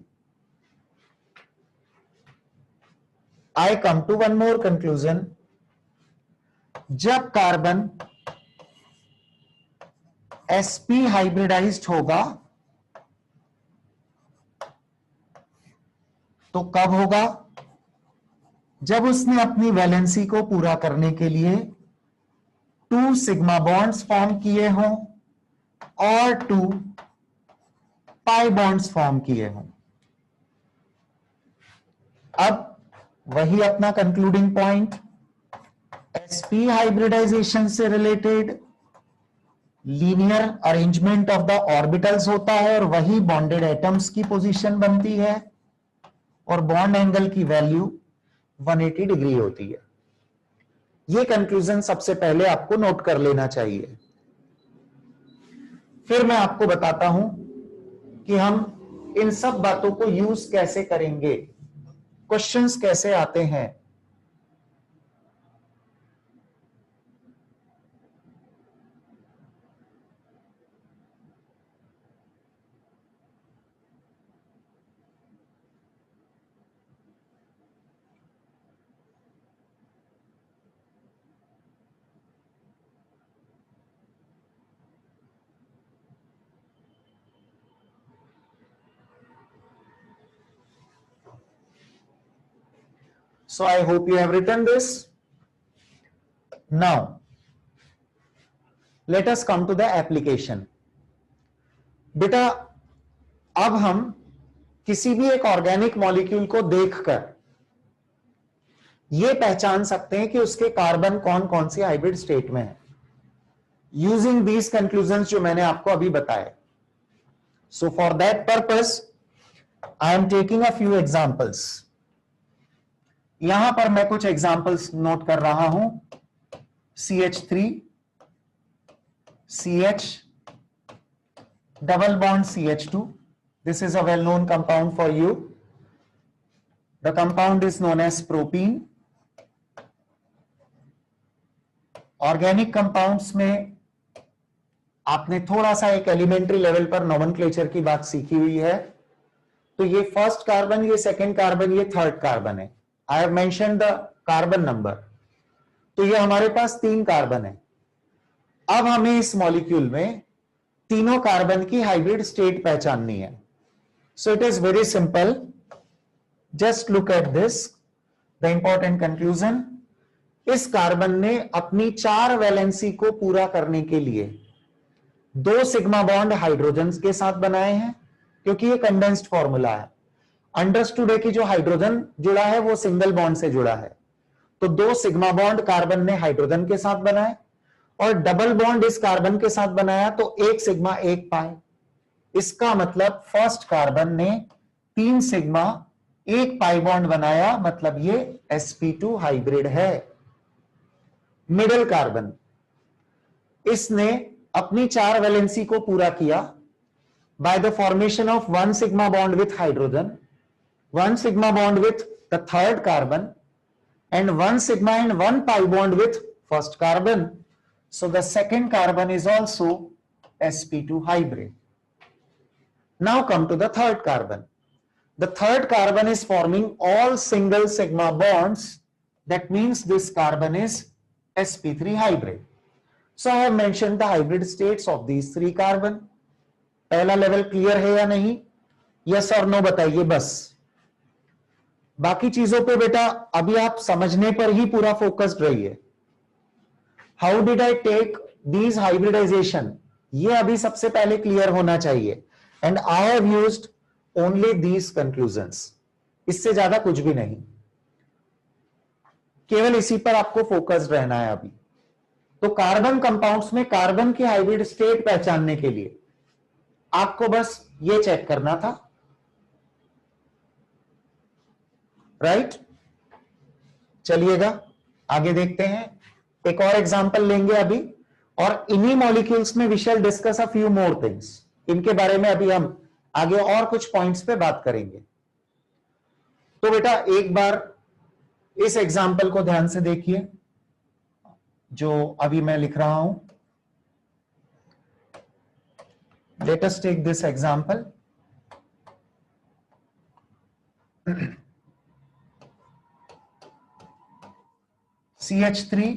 I come to one more conclusion, जब कार्बन sp हाइब्रिडाइज्ड होगा तो कब होगा, जब उसने अपनी वैलेंसी को पूरा करने के लिए 2 सिग्मा बॉन्ड्स फॉर्म किए हों और 2 पाई बॉन्ड्स फॉर्म किए हों। अब वही अपना कंक्लूडिंग पॉइंट, sp हाइब्रिडाइजेशन से related linear arrangement of the orbitals होता है और वही बॉन्डेड एटम्स की पोजीशन बनती है और बॉन्ड एंगल की वैल्यू 180 डिग्री होती है। यह कंक्लूजन सबसे पहले आपको नोट कर लेना चाहिए। फिर मैं आपको बताता हूं कि हम इन सब बातों को यूज कैसे करेंगे, क्वेश्चंस कैसे आते हैं। So I hope you have written this. Now, let us come to the application. बेटा अब हम किसी भी एक ऑर्गेनिक मॉलिक्यूल को देखकर यह पहचान सकते हैं कि उसके कार्बन कौन कौन सी हाइब्रिड स्टेट में है, यूजिंग दीज कंक्लूजन जो मैंने आपको अभी बताए। So for that purpose I am taking a few examples. यहां पर मैं कुछ एग्जांपल्स नोट कर रहा हूं। CH3 CH double bond CH2, this is a well known compound for you. The compound is known as propene. Organic compounds में आपने थोड़ा सा एक एलिमेंट्री लेवल पर नोमेनक्लेचर की बात सीखी हुई है। तो ये फर्स्ट कार्बन, ये सेकंड कार्बन, ये थर्ड कार्बन है। I have mentioned the carbon number. तो ये हमारे पास 3 कार्बन है। अब हमें इस मॉलिक्यूल में तीनों कार्बन की हाइब्रिड स्टेट पहचाननी है। So it is very simple, just look at this, the important conclusion. इस कार्बन ने अपनी 4 वैलेंसी को पूरा करने के लिए 2 सिग्मा बॉन्ड हाइड्रोजन के साथ बनाए हैं, क्योंकि ये कंडेंस्ड फॉर्मूला है। अंडरस्टूड है कि जो हाइड्रोजन जुड़ा है वो सिंगल बॉन्ड से जुड़ा है, तो 2 सिग्मा बॉन्ड कार्बन ने हाइड्रोजन के साथ बनाए और डबल बॉन्ड इस कार्बन के साथ बनाया, तो 1 सिग्मा 1 पाई। इसका मतलब फर्स्ट कार्बन ने 3 सिग्मा 1 पाई बॉन्ड बनाया, मतलब ये sp2 हाइब्रिड है। मिडिल कार्बन, इसने अपनी 4 वैलेंसी को पूरा किया by the formation of 1 sigma bond with hydrogen 1 sigma bond with the third carbon and 1 sigma and 1 pi bond with first carbon. So the second carbon is also sp2 hybrid. Now come to the third carbon. The third carbon is forming all single sigma bonds. That means this carbon is sp3 hybrid. So I have mentioned the hybrid states of these 3 carbon. पहला level clear है या नहीं? Yes और no बताइए बस. बाकी चीजों पे बेटा अभी आप समझने पर ही पूरा फोकस्ड रहिए. How did I take these hybridization, ये अभी सबसे पहले क्लियर होना चाहिए. And I have used only these conclusions, इससे ज्यादा कुछ भी नहीं, केवल इसी पर आपको फोकस्ड रहना है अभी. तो कार्बन कंपाउंड्स में कार्बन की हाइब्रिड स्टेट पहचानने के लिए आपको बस ये चेक करना था, राइट? चलिएगा आगे देखते हैं. एक और एग्जांपल लेंगे अभी, और इन्हीं मॉलिक्यूल्स में we shall discuss a few more things. इनके बारे में अभी हम आगे और कुछ पॉइंट्स पे बात करेंगे. तो बेटा एक बार इस एग्जांपल को ध्यान से देखिए जो अभी मैं लिख रहा हूं. Let us take this example. CH3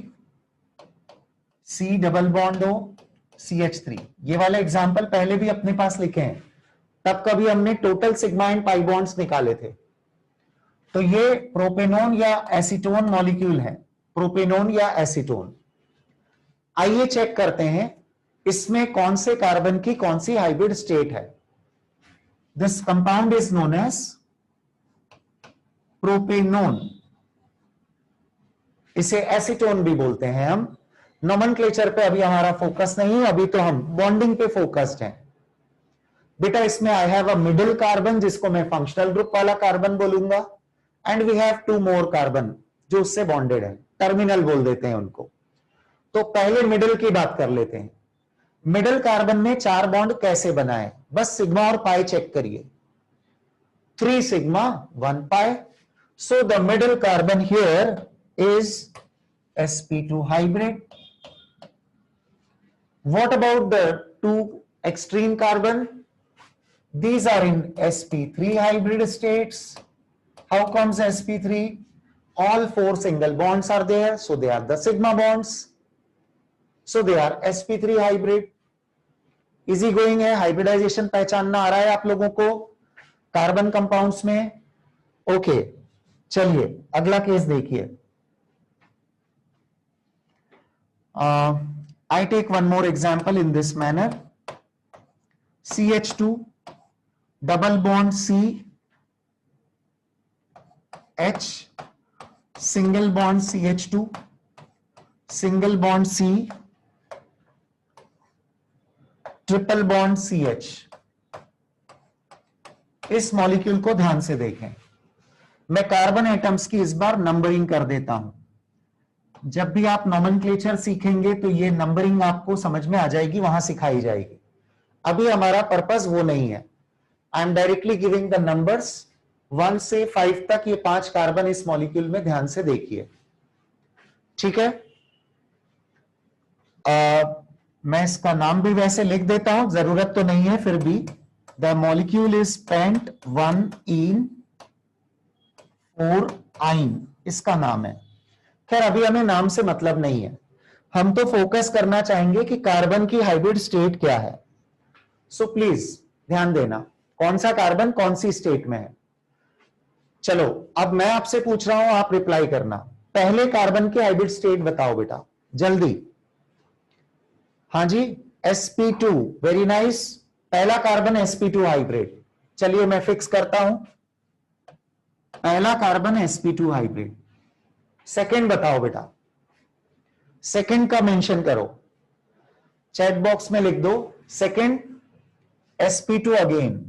C double bond O CH3, ये वाले एग्जाम्पल पहले भी अपने पास लिखे हैं. तब कभी हमने total sigma and pi bonds निकाले थे. तो ये प्रोपेनोन या एसीटोन मॉलिक्यूल है, प्रोपेनोन या एसीटोन. आइए चेक करते हैं इसमें कौन से कार्बन की कौन सी हाइब्रिड स्टेट है. This compound is known as propanone. इसे एसीटोन भी बोलते हैं हम. नोमेनक्लेचर पे अभी हमारा फोकस नहीं, अभी तो हम बॉन्डिंग पे फोकस्ड हैं. बेटा इसमें I have a middle carbon जिसको मैं फंक्शनल ग्रुप वाला कार्बन बोलूंगा, and we have 2 more carbon जो उससे बॉन्डेड है, टर्मिनल बोल देते हैं उनको. तो पहले मिडिल की बात कर लेते हैं. मिडिल कार्बन में 4 बॉन्ड कैसे बनाए, बस सिग्मा और पाई चेक करिए. 3 sigma 1 pi. So the middle carbon here is sp2 hybrid. What about the 2 extreme carbon? These are in sp3 hybrid states. How comes sp3? All 4 single bonds are there, so they are the sigma bonds. So they are sp3 hybrid. Easy going है, hybridisation पहचानना आ रहा है आप लोगों को carbon compounds में. Okay चलिए अगला केस देखिए. I take one more example in this manner. CH2 double bond C H single bond CH2 single bond C triple bond CH. इस मॉलिक्यूल को ध्यान से देखें. मैं कार्बन एटम्स की इस बार नंबरिंग कर देता हूं. जब भी आप नोमेनक्लेचर सीखेंगे तो ये नंबरिंग आपको समझ में आ जाएगी, वहां सिखाई जाएगी. अभी हमारा पर्पस वो नहीं है. I am directly giving the numbers 1 से 5 तक. ये 5 कार्बन इस मॉलिक्यूल में ध्यान से देखिए, ठीक है? मैं इसका नाम भी वैसे लिख देता हूं, जरूरत तो नहीं है फिर भी. The molecule is paint 1ene 4ine, इसका नाम है. खैर अभी हमें नाम से मतलब नहीं है, हम तो फोकस करना चाहेंगे कि कार्बन की हाइब्रिड स्टेट क्या है. सो प्लीज ध्यान देना कौन सा कार्बन कौन सी स्टेट में है. चलो अब मैं आपसे पूछ रहा हूं, आप रिप्लाई करना. पहले कार्बन की हाइब्रिड स्टेट बताओ बेटा जल्दी. हाँ जी sp2, वेरी नाइस. पहला कार्बन sp2 हाइब्रिड. चलिए मैं फिक्स करता हूं, पहला कार्बन sp2 हाइब्रिड. सेकंड बताओ बेटा, सेकंड का मेंशन करो, चैट बॉक्स में लिख दो. Second sp2 again.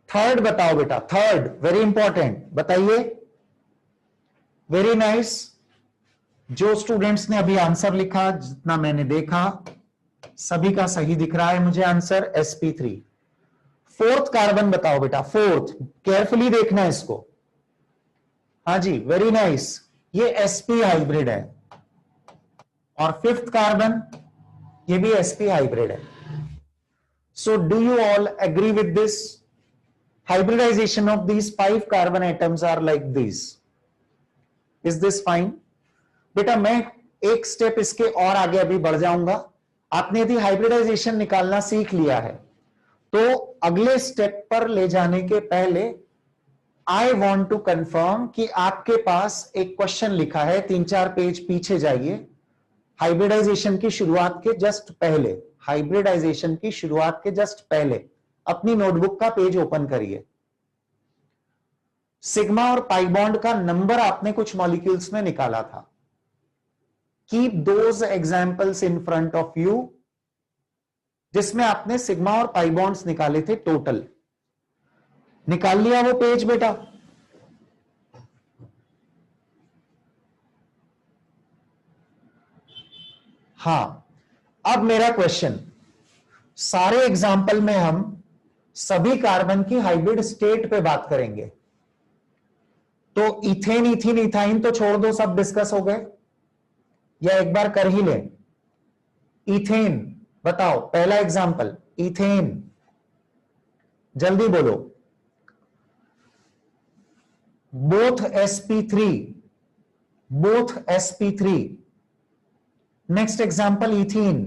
थर्ड बताओ बेटा, थर्ड वेरी इंपॉर्टेंट, बताइए. Very nice. जो स्टूडेंट्स ने अभी आंसर लिखा, जितना मैंने देखा, सभी का सही दिख रहा है मुझे आंसर sp3. फोर्थ कार्बन बताओ बेटा, फोर्थ, केयरफुली देखना है इसको। हाँ जी, वेरी नाइस, ये sp हाइब्रिड है। और फिफ्थ कार्बन, ये भी sp हाइब्रिड है। So do you all agree with this? Hybridization of these 5 carbon atoms are like this. Is this fine? बेटा मैं एक स्टेप इसके और आगे अभी बढ़ जाऊंगा। आपने यदि हाइब्रिडाइजेशन निकालना सीख लिया है तो अगले स्टेप पर ले जाने के पहले आई वॉन्ट टू कंफर्म कि आपके पास एक क्वेश्चन लिखा है, 3-4 पेज पीछे जाइए, हाइब्रिडाइजेशन की शुरुआत के जस्ट पहले, हाइब्रिडाइजेशन की शुरुआत के जस्ट पहले अपनी नोटबुक का पेज ओपन करिए। सिग्मा और पाई बॉन्ड का नंबर आपने कुछ मॉलिक्यूल्स में निकाला था। Keep those examples in front of you जिसमें आपने सिग्मा और पाई बॉन्ड्स निकाले थे टोटल। निकाल लिया वो पेज बेटा? हां, अब मेरा क्वेश्चन, सारे एग्जाम्पल में हम सभी कार्बन की हाइब्रिड स्टेट पे बात करेंगे, तो इथेन, इथीन, इथाइन तो छोड़ दो, सब डिस्कस हो गए, या एक बार कर ही ले? इथेन बताओ, पहला एग्जाम्पल इथेन, जल्दी बोलो। Both sp3, both sp3। Next example ethene,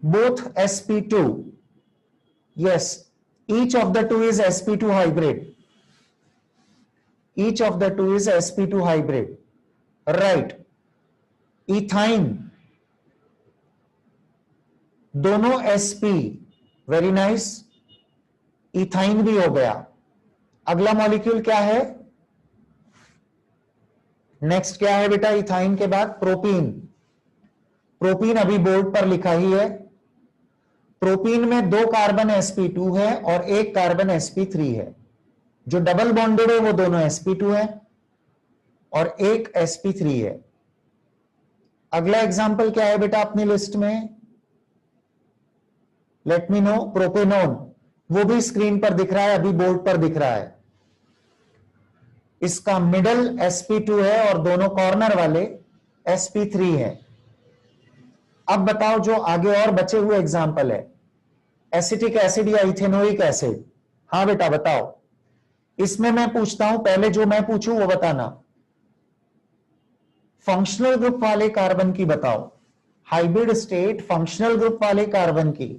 both sp2, yes, each of the two is sp2 hybrid, each of the two is sp2 hybrid, right? ethyne, दोनों sp, वेरी नाइस, इथाइन भी हो गया। अगला molecule क्या है? Next क्या है बेटा इथाइन के बाद? प्रोपीन। प्रोपीन अभी बोर्ड पर लिखा ही है। प्रोपीन में 2 कार्बन sp2 है और 1 कार्बन sp3 है। जो डबल बॉन्डेड है वो दोनों sp2 है और 1 sp3 है। अगला एग्जाम्पल क्या है बेटा अपनी लिस्ट में? Let me know. प्रोपेनोन, वो भी स्क्रीन पर दिख रहा है, अभी बोर्ड पर दिख रहा है। इसका मिडल sp2 है और दोनों कॉर्नर वाले sp3 है। अब बताओ जो आगे और बचे हुए एग्जाम्पल है, एसिटिक एसिड या इथेनोइक एसिड। हाँ बेटा बताओ। इसमें मैं पूछता हूं, पहले जो मैं पूछूं वो बताना। फंक्शनल ग्रुप वाले कार्बन की बताओ, हाइब्रिड स्टेट फंक्शनल ग्रुप वाले कार्बन की।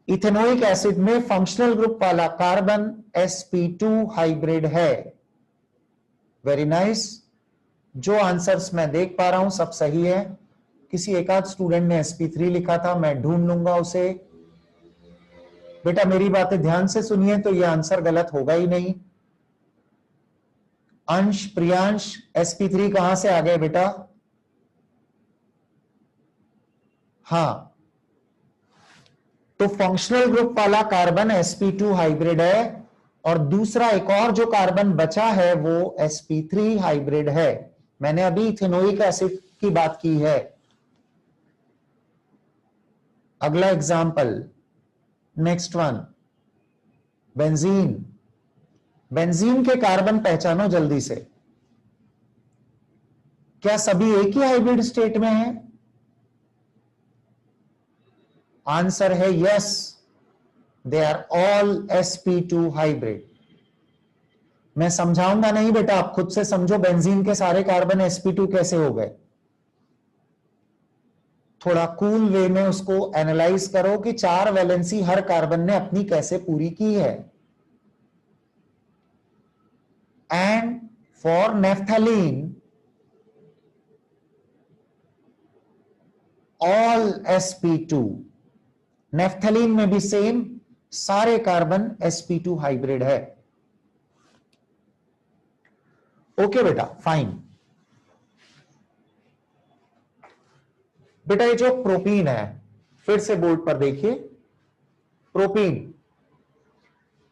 इथेनोइक एसिड में फंक्शनल ग्रुप वाला कार्बन sp2 हाइब्रिड है। Very nice. जो आंसर्स मैं देख पा रहा हूं सब सही है। किसी एक आध स्टूडेंट ने sp3 लिखा था, मैं ढूंढ लूंगा उसे। बेटा मेरी बातें ध्यान से सुनिए तो यह आंसर गलत होगा ही नहीं। अंश, प्रियांश, sp3 कहां से आ गए बेटा? हां, तो फंक्शनल ग्रुप वाला कार्बन sp2 हाइब्रिड है और दूसरा एक और जो कार्बन बचा है वो sp3 हाइब्रिड है। मैंने अभी इथेनोइक एसिड की बात की है। अगला example, next one, benzene. Benzene के कार्बन पहचानो जल्दी से। क्या सभी एक ही हाइब्रिड स्टेट में हैं? आंसर है yes, they are all sp2 hybrid. मैं समझाऊंगा नहीं बेटा, आप खुद से समझो बेंजीन के सारे कार्बन sp2 कैसे हो गए। थोड़ा कूल वे में उसको एनालाइज करो कि 4 वैलेंसी हर कार्बन ने अपनी कैसे पूरी की है। And for naphthalene all sp2, naphthalene में भी सेम, सारे कार्बन sp2 हाइब्रिड है। ओके बेटा, फाइन। बेटा ये जो प्रोपीन है, फिर से बोर्ड पर देखिए, प्रोपीन,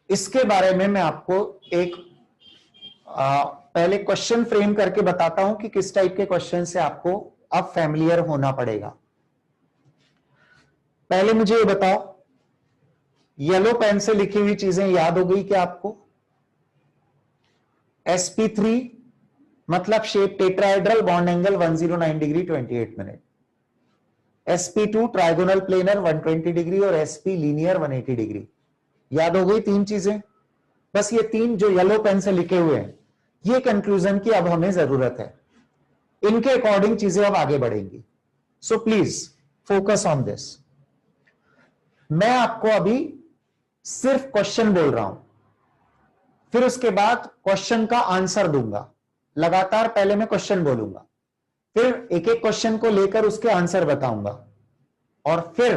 इसके बारे में मैं आपको एक पहले क्वेश्चन फ्रेम करके बताता हूं कि किस टाइप के क्वेश्चन से आपको अब फैमिलियर होना पड़ेगा। पहले मुझे ये बताओ, येलो पेन से लिखी हुई चीजें याद हो गई क्या आपको? sp3 मतलब shape tetrahedral, bond angle 109 degree 28 minute. sp2 trigonal planar 120 degree और sp लीनियर 180 डिग्री। याद हो गई तीन चीजें? बस ये तीन जो येलो पेन से लिखे हुए हैं, ये कंक्लूजन की अब हमें जरूरत है, इनके अकॉर्डिंग चीजें अब आगे बढ़ेंगी। So please focus on this. मैं आपको अभी सिर्फ क्वेश्चन बोल रहा हूं, फिर उसके बाद क्वेश्चन का आंसर दूंगा। लगातार पहले मैं क्वेश्चन बोलूंगा, फिर एक एक क्वेश्चन को लेकर उसके आंसर बताऊंगा, और फिर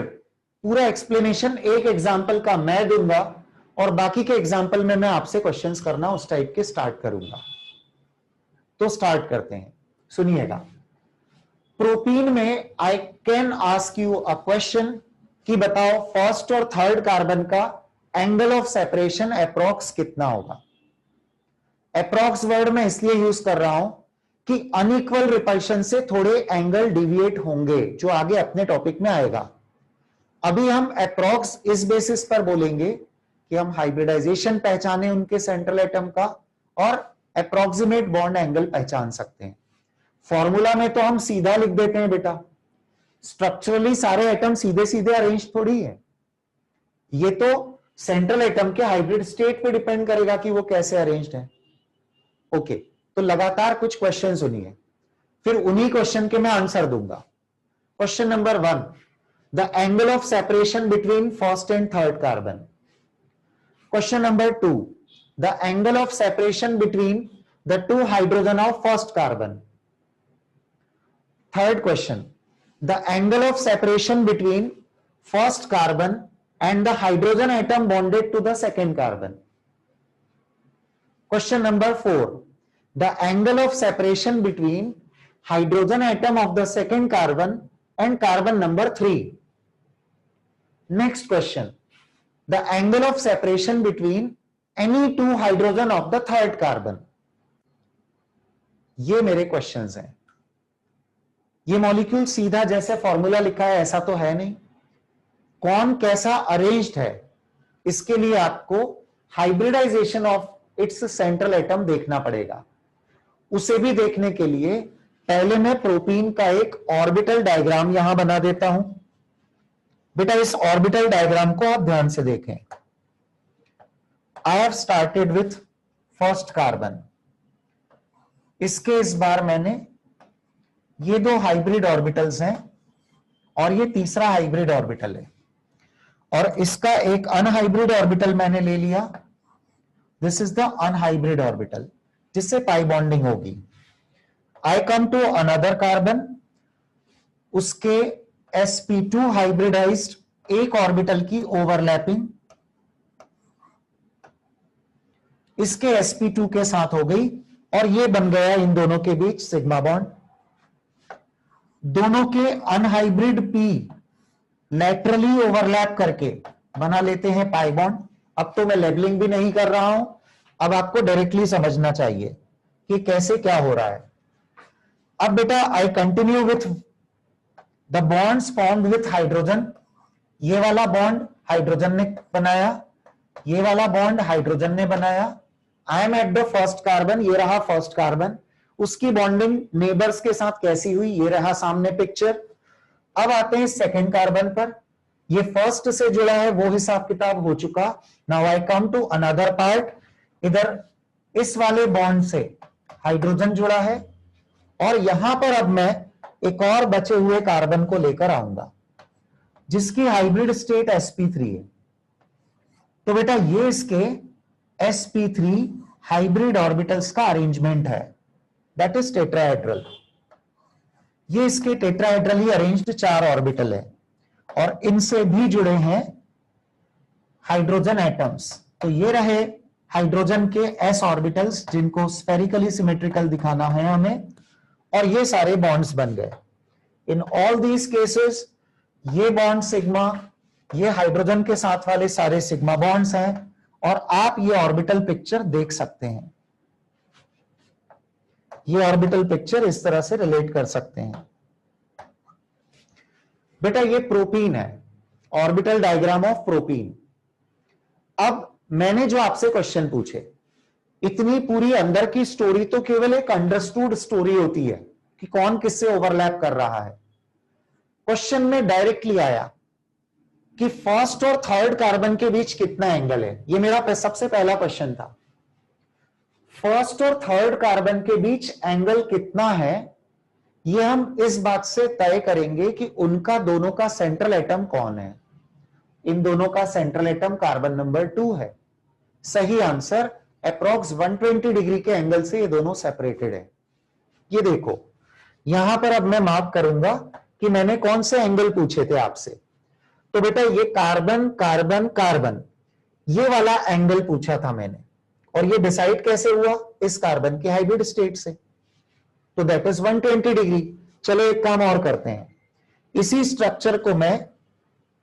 पूरा एक्सप्लेनेशन एक एग्जाम्पल का मैं दूंगा, और बाकी के एग्जाम्पल में मैं आपसे क्वेश्चंस करना उस टाइप के स्टार्ट करूंगा। तो स्टार्ट करते हैं, सुनिएगा। प्रोपीन में I can ask you a question कि बताओ फर्स्ट और थर्ड कार्बन का एंगल ऑफ सेपरेशन अप्रॉक्स कितना होगा। अप्रॉक्स वर्ड में इसलिए यूज कर रहा हूं कि अनइक्वल रिपल्शन से थोड़े एंगल डिविएट होंगे, जो आगे अपने टॉपिक में आएगा। अभी हम अप्रॉक्स इस बेसिस पर बोलेंगे कि हम हाइब्रिडाइजेशन पहचाने उनके सेंट्रल एटम का, और अप्रॉक्सीमेट बॉन्ड एंगल पहचान सकते हैं। फॉर्मूला में तो हम सीधा लिख देते हैं बेटा, स्ट्रक्चरली सारे एटम सीधे सीधे अरेंज थोड़ी है, ये तो सेंट्रल एटम के हाइब्रिड स्टेट पे डिपेंड करेगा कि वो कैसे अरेंज्ड है। ओके, तो लगातार कुछ क्वेश्चन सुनिए, फिर उन्हीं क्वेश्चन के मैं आंसर दूंगा। Question number 1, the angle of separation between first and third carbon. Question number 2, the angle of separation between the two hydrogen of first carbon. Third question, the angle of separation between first carbon and the hydrogen atom bonded to the second carbon. Question number 4, the angle of separation between hydrogen atom of the second carbon and carbon number 3. Next question, the angle of separation between any two hydrogen of the third carbon. ये मेरे questions हैं। ये molecule सीधा जैसे formula लिखा है ऐसा तो है नहीं, कौन कैसा अरेंज्ड है, इसके लिए आपको hybridization of its central atom देखना पड़ेगा। उसे भी देखने के लिए पहले मैं प्रोपीन का एक ऑर्बिटल डायग्राम यहां बना देता हूं। बेटा इस ऑर्बिटल डायग्राम को आप ध्यान से देखें। I have started with first carbon. इसके इस बार मैंने ये दो हाइब्रिड ऑर्बिटल्स हैं और ये तीसरा हाइब्रिड ऑर्बिटल है, और इसका एक अनहाइब्रिड ऑर्बिटल मैंने ले लिया। This is the unhybrid orbital जिससे पाई बॉन्डिंग होगी। आई कम टू अनदर कार्बन, उसके sp2 हाइब्रिडाइज्ड एक ऑर्बिटल की ओवरलैपिंग इसके sp2 के साथ हो गई, और ये बन गया इन दोनों के बीच सिग्मा बॉन्ड। दोनों के अनहाइब्रिड पी लैटरली ओवरलैप करके बना लेते हैं पाई बॉन्ड। अब तो मैं लेबलिंग भी नहीं कर रहा हूं, अब आपको डायरेक्टली समझना चाहिए कि कैसे क्या हो रहा है। अब बेटा I continue with the bonds formed with hydrogen. ये वाला बॉन्ड हाइड्रोजन ने बनाया, ये वाला बॉन्ड हाइड्रोजन ने बनाया। I am at the first carbon, ये रहा फर्स्ट कार्बन, उसकी बॉन्डिंग नेबर्स के साथ कैसी हुई, ये रहा सामने पिक्चर। अब आते हैं सेकंड कार्बन पर, ये फर्स्ट से जुड़ा है वो हिसाब किताब हो चुका। Now I come to another part. इधर इस वाले बॉन्ड से हाइड्रोजन जुड़ा है, और यहां पर अब मैं एक और बचे हुए कार्बन को लेकर आऊंगा जिसकी हाइब्रिड स्टेट sp3 है। तो बेटा ये इसके sp3 हाइब्रिड ऑर्बिटल्स का अरेंजमेंट है, दैट इज टेट्राहेड्रल। ये इसके टेट्राहेड्रली अरेंज्ड 4 ऑर्बिटल है, और इनसे भी जुड़े हैं हाइड्रोजन एटम्स। तो ये रहे हाइड्रोजन के s ऑर्बिटल्स जिनको स्फेरिकली सिमेट्रिकल दिखाना है हमें, और ये सारे बॉन्ड्स बन गए। इन ऑल दीज केसेस ये बॉन्ड सिग्मा, ये हाइड्रोजन के साथ वाले सारे सिग्मा बॉन्ड्स हैं, और आप ये ऑर्बिटल पिक्चर देख सकते हैं। ये ऑर्बिटल पिक्चर इस तरह से रिलेट कर सकते हैं। बेटा ये प्रोपीन है ऑर्बिटल डायग्राम ऑफ प्रोपीन। अब मैंने जो आपसे क्वेश्चन पूछे, इतनी पूरी अंदर की स्टोरी तो केवल एक अंडरस्टूड स्टोरी होती है कि कौन किससे ओवरलैप कर रहा है। क्वेश्चन में डायरेक्टली आया कि फर्स्ट और थर्ड कार्बन के बीच कितना एंगल है। यह मेरा सबसे पहला क्वेश्चन था। फर्स्ट और थर्ड कार्बन के बीच एंगल कितना है, यह हम इस बात से तय करेंगे कि उनका दोनों का सेंट्रल एटम कौन है। इन दोनों का सेंट्रल एटम कार्बन नंबर 2 है। सही आंसर, अप्रॉक्स 120 डिग्री के एंगल से ये दोनों सेपरेटेड है। ये देखो, यहां पर अब मैं मार्क करूंगा कि मैंने कौन से एंगल पूछे थे आपसे। तो बेटा ये कार्बन कार्बन कार्बन, ये वाला एंगल पूछा था मैंने, और ये डिसाइड कैसे हुआ, इस कार्बन के हाइब्रिड स्टेट से। तो दैट इज 120 डिग्री। चलो एक काम और करते हैं, इसी स्ट्रक्चर को मैं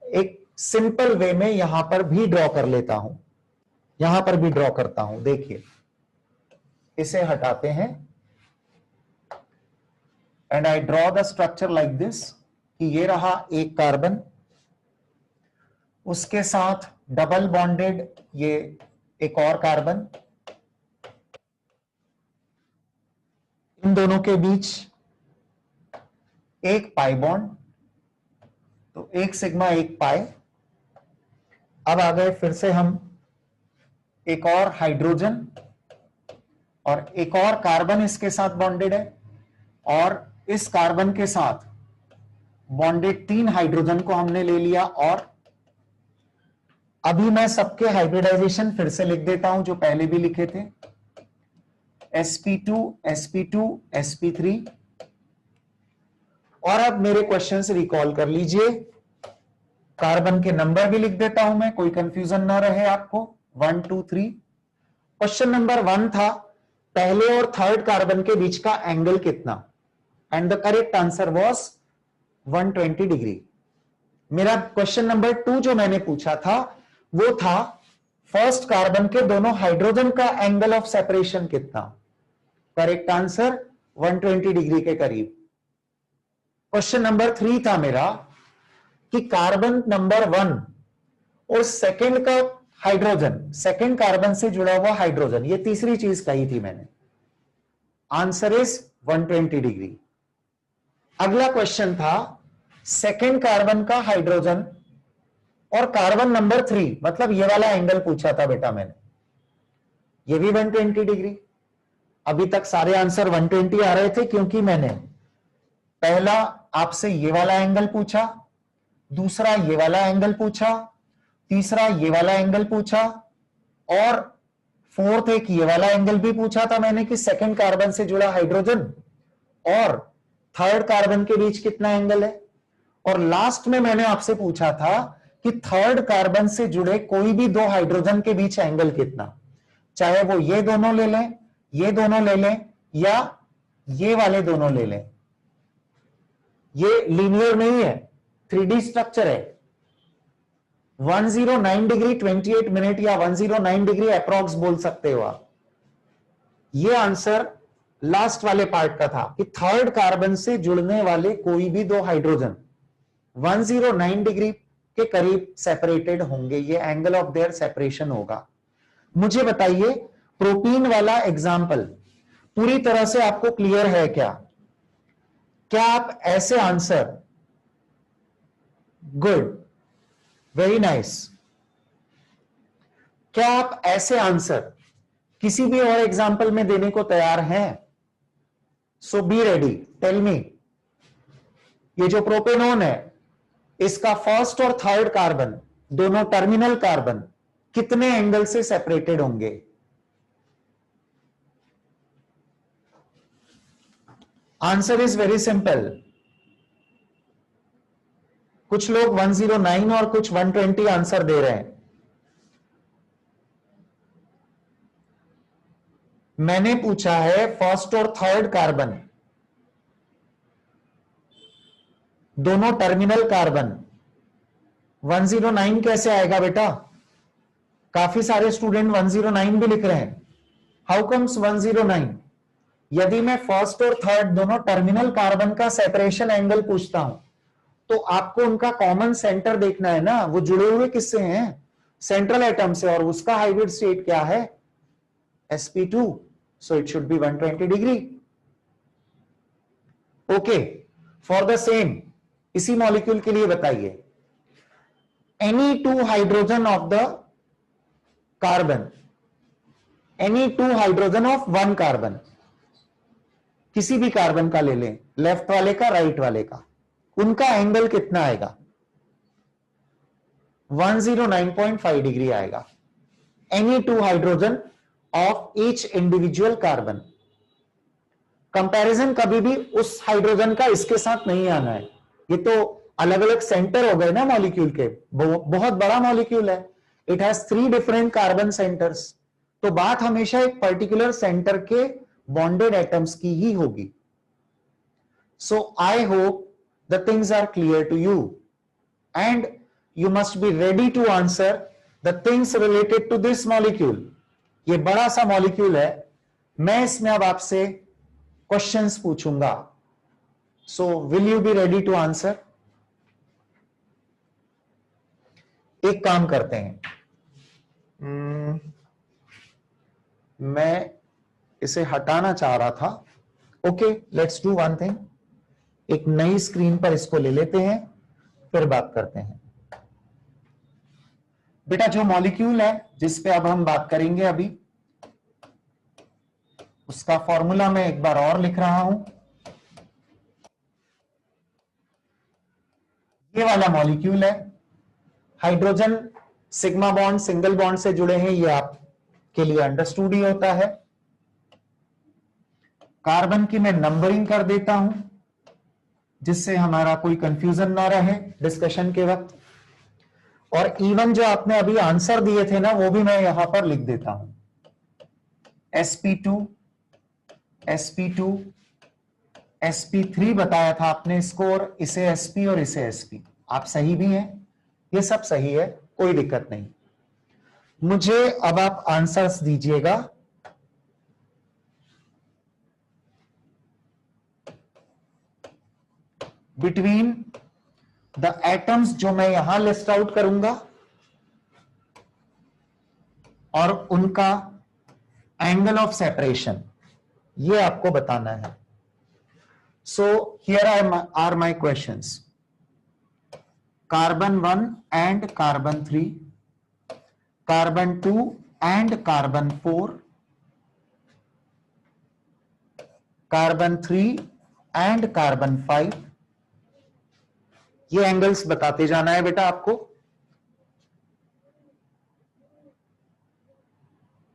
एक सिंपल वे में यहां पर भी ड्रॉ कर लेता हूं, यहां पर भी ड्रॉ करता हूं। देखिए, इसे हटाते हैं and I draw the structure like this कि ये रहा एक कार्बन, उसके साथ डबल बॉन्डेड ये एक और कार्बन, इन दोनों के बीच एक पाई बॉन्ड, तो एक सिग्मा एक पाई। अब आ गए फिर से हम, एक और हाइड्रोजन और एक और कार्बन इसके साथ बॉन्डेड है, और इस कार्बन के साथ बॉन्डेड 3 हाइड्रोजन को हमने ले लिया। और अभी मैं सबके हाइब्रिडाइजेशन फिर से लिख देता हूं जो पहले भी लिखे थे, sp2 sp2 sp3। और अब मेरे क्वेश्चन से रिकॉल कर लीजिए, कार्बन के नंबर भी लिख देता हूं मैं, कोई कंफ्यूजन ना रहे आपको। 1 2 3। क्वेश्चन नंबर 1 था पहले और थर्ड कार्बन के बीच का एंगल कितना, and the correct answer was 120 degree. मेरा क्वेश्चन नंबर 2 जो मैंने पूछा था वो था फर्स्ट कार्बन के दोनों हाइड्रोजन का एंगल ऑफ सेपरेशन कितना। करेक्ट आंसर 120 डिग्री के करीब। क्वेश्चन नंबर 3 था मेरा कि कार्बन नंबर 1 और सेकंड का हाइड्रोजन, सेकंड कार्बन से जुड़ा हुआ हाइड्रोजन, ये तीसरी चीज कही थी मैंने। Answer is 120 degree. अगला क्वेश्चन था सेकंड कार्बन का हाइड्रोजन और कार्बन नंबर 3, मतलब ये वाला एंगल पूछा था बेटा मैंने, ये भी 120 डिग्री। अभी तक सारे आंसर 120 आ रहे थे क्योंकि मैंने पहला आपसे ये वाला एंगल पूछा, दूसरा ये वाला एंगल पूछा, तीसरा ये वाला एंगल पूछा, और फोर्थ एक ये वाला एंगल भी पूछा था मैंने कि सेकंड कार्बन से जुड़ा हाइड्रोजन और थर्ड कार्बन के बीच कितना एंगल है। और लास्ट में मैंने आपसे पूछा था कि थर्ड कार्बन से जुड़े कोई भी 2 हाइड्रोजन के बीच एंगल कितना, चाहे वो ये दोनों ले लें, ये दोनों ले लें, या ये वाले दोनों ले लें। ये लीनियर नहीं है, 3D स्ट्रक्चर है। 109 डिग्री 28 मिनट या 109 डिग्री अप्रॉक्स बोल सकते हो आप। ये आंसर लास्ट वाले पार्ट का था कि थर्ड कार्बन से जुड़ने वाले कोई भी 2 हाइड्रोजन 109 डिग्री के करीब सेपरेटेड होंगे, ये एंगल ऑफ देयर सेपरेशन होगा। मुझे बताइए प्रोपीन वाला एग्जाम्पल पूरी तरह से आपको क्लियर है क्या? क्या आप ऐसे आंसर, गुड, वेरी नाइस, क्या आप ऐसे आंसर किसी भी और एग्जाम्पल में देने को तैयार हैं? सो बी रेडी, टेल मी। ये जो प्रोपेनॉन है इसका फर्स्ट और थर्ड कार्बन दोनों टर्मिनल कार्बन कितने एंगल से सेपरेटेड होंगे? Answer is very simple. कुछ लोग 109 और कुछ 120 आंसर दे रहे हैं। मैंने पूछा है फर्स्ट और थर्ड कार्बन दोनों टर्मिनल कार्बन, 109 कैसे आएगा बेटा? काफी सारे स्टूडेंट 109 भी लिख रहे हैं। How comes 109? यदि मैं फर्स्ट और थर्ड दोनों टर्मिनल कार्बन का सेपरेशन एंगल पूछता हूं तो आपको उनका कॉमन सेंटर देखना है ना, वो जुड़े हुए किससे हैं, सेंट्रल एटम से, और उसका हाइब्रिड स्टेट क्या है, sp2, so it should be 120 degree. Okay, for the same, इसी मॉलिक्यूल के लिए बताइए, any two hydrogen of the carbon, any two hydrogen of one carbon, किसी भी कार्बन का ले लें, लेफ्ट वाले का राइट वाले का, उनका एंगल कितना आएगा, 109.5 डिग्री आएगा, any two hydrogen of each individual carbon. Comparison कभी भी उस हाइड्रोजन का इसके साथ नहीं आना है, ये तो अलग अलग सेंटर हो गए ना मॉलिक्यूल के, बहुत बड़ा मॉलिक्यूल है, it has 3 different carbon centres, तो बात हमेशा एक पर्टिकुलर सेंटर के बॉन्डेड एटम्स की ही होगी। So I hope the things are clear to you and you must be ready to answer the things related to this molecule. ये बड़ा सा मॉलिक्यूल है, मैं इसमें अब आपसे क्वेश्चंस पूछूंगा, so will you be ready to answer. एक काम करते हैं, मैं इसे हटाना चाह रहा था, okay let's do one thing, एक नई स्क्रीन पर इसको ले लेते हैं, फिर बात करते हैं। बेटा जो मॉलिक्यूल है जिस पे अब हम बात करेंगे अभी, उसका फॉर्मूला मैं एक बार और लिख रहा हूं, ये वाला मॉलिक्यूल है, hydrogen sigma bond single bond से जुड़े हैं, ये आपके लिए अंडरस्टूड ही होता है। कार्बन की मैं नंबरिंग कर देता हूं जिससे हमारा कोई कंफ्यूजन ना रहे डिस्कशन के वक्त, और इवन जो आपने अभी आंसर दिए थे ना वो भी मैं यहां पर लिख देता हूं, sp2 sp2 sp3 बताया था आपने इसको, और इसे sp और इसे sp, आप सही भी हैं, ये सब सही है, कोई दिक्कत नहीं। मुझे अब आप आंसर्स दीजिएगा, बिटवीन द एटम्स जो मैं यहां लिस्ट आउट करूंगा और उनका एंगल ऑफ सेपरेशन, ये आपको बताना है। So here are my questions, carbon 1 and carbon 3, carbon 2 and carbon 4, carbon 3 and carbon 5, ये एंगल्स बताते जाना है बेटा आपको।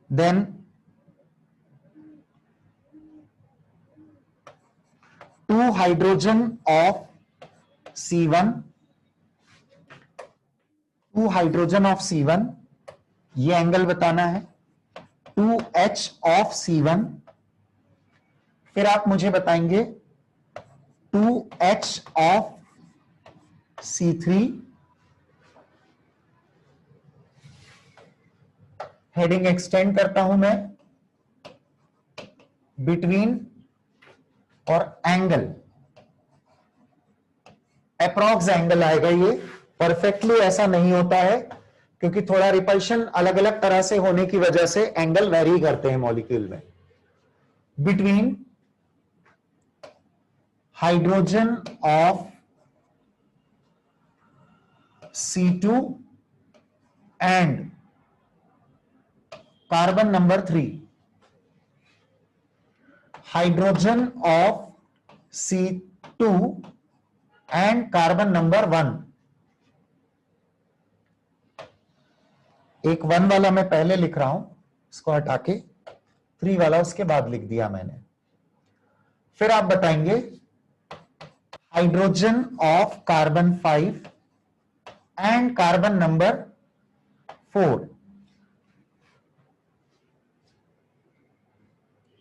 Then 2 hydrogen of C1, 2 hydrogen of C1, ये एंगल बताना है, 2H ऑफ C1, फिर आप मुझे बताएंगे 2H of C3, heading extend करता हूं मैं, बिटवीन और एंगल, अप्रॉक्स एंगल आएगा, ये परफेक्टली ऐसा नहीं होता है क्योंकि थोड़ा रिपल्शन अलग अलग तरह से होने की वजह से एंगल वेरी करते हैं मॉलिक्यूल में, between hydrogen of C2 and carbon number 3, hydrogen of C2 and carbon number 1, एक 1 वाला मैं पहले लिख रहा हूं, इसको हटा के 3 वाला उसके बाद लिख दिया मैंने। फिर आप बताएंगे hydrogen of carbon 5 and carbon number 4,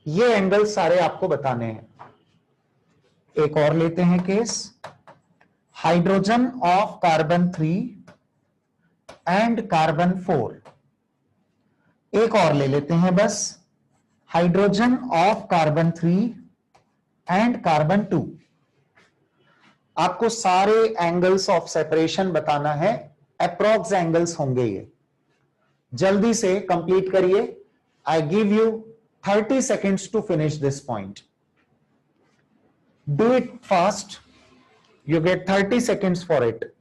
ये एंगल सारे आपको बताने हैं। एक और लेते हैं case, hydrogen of carbon 3 and carbon 4, एक और ले लेते हैं बस, hydrogen of carbon 3 and carbon 2, आपको सारे एंगल्स ऑफ सेपरेशन बताना है, अप्रॉक्स एंगल्स होंगे ये। जल्दी से कंप्लीट करिए। I give you 30 seconds to finish this point. Do it fast, you get 30 seconds for it.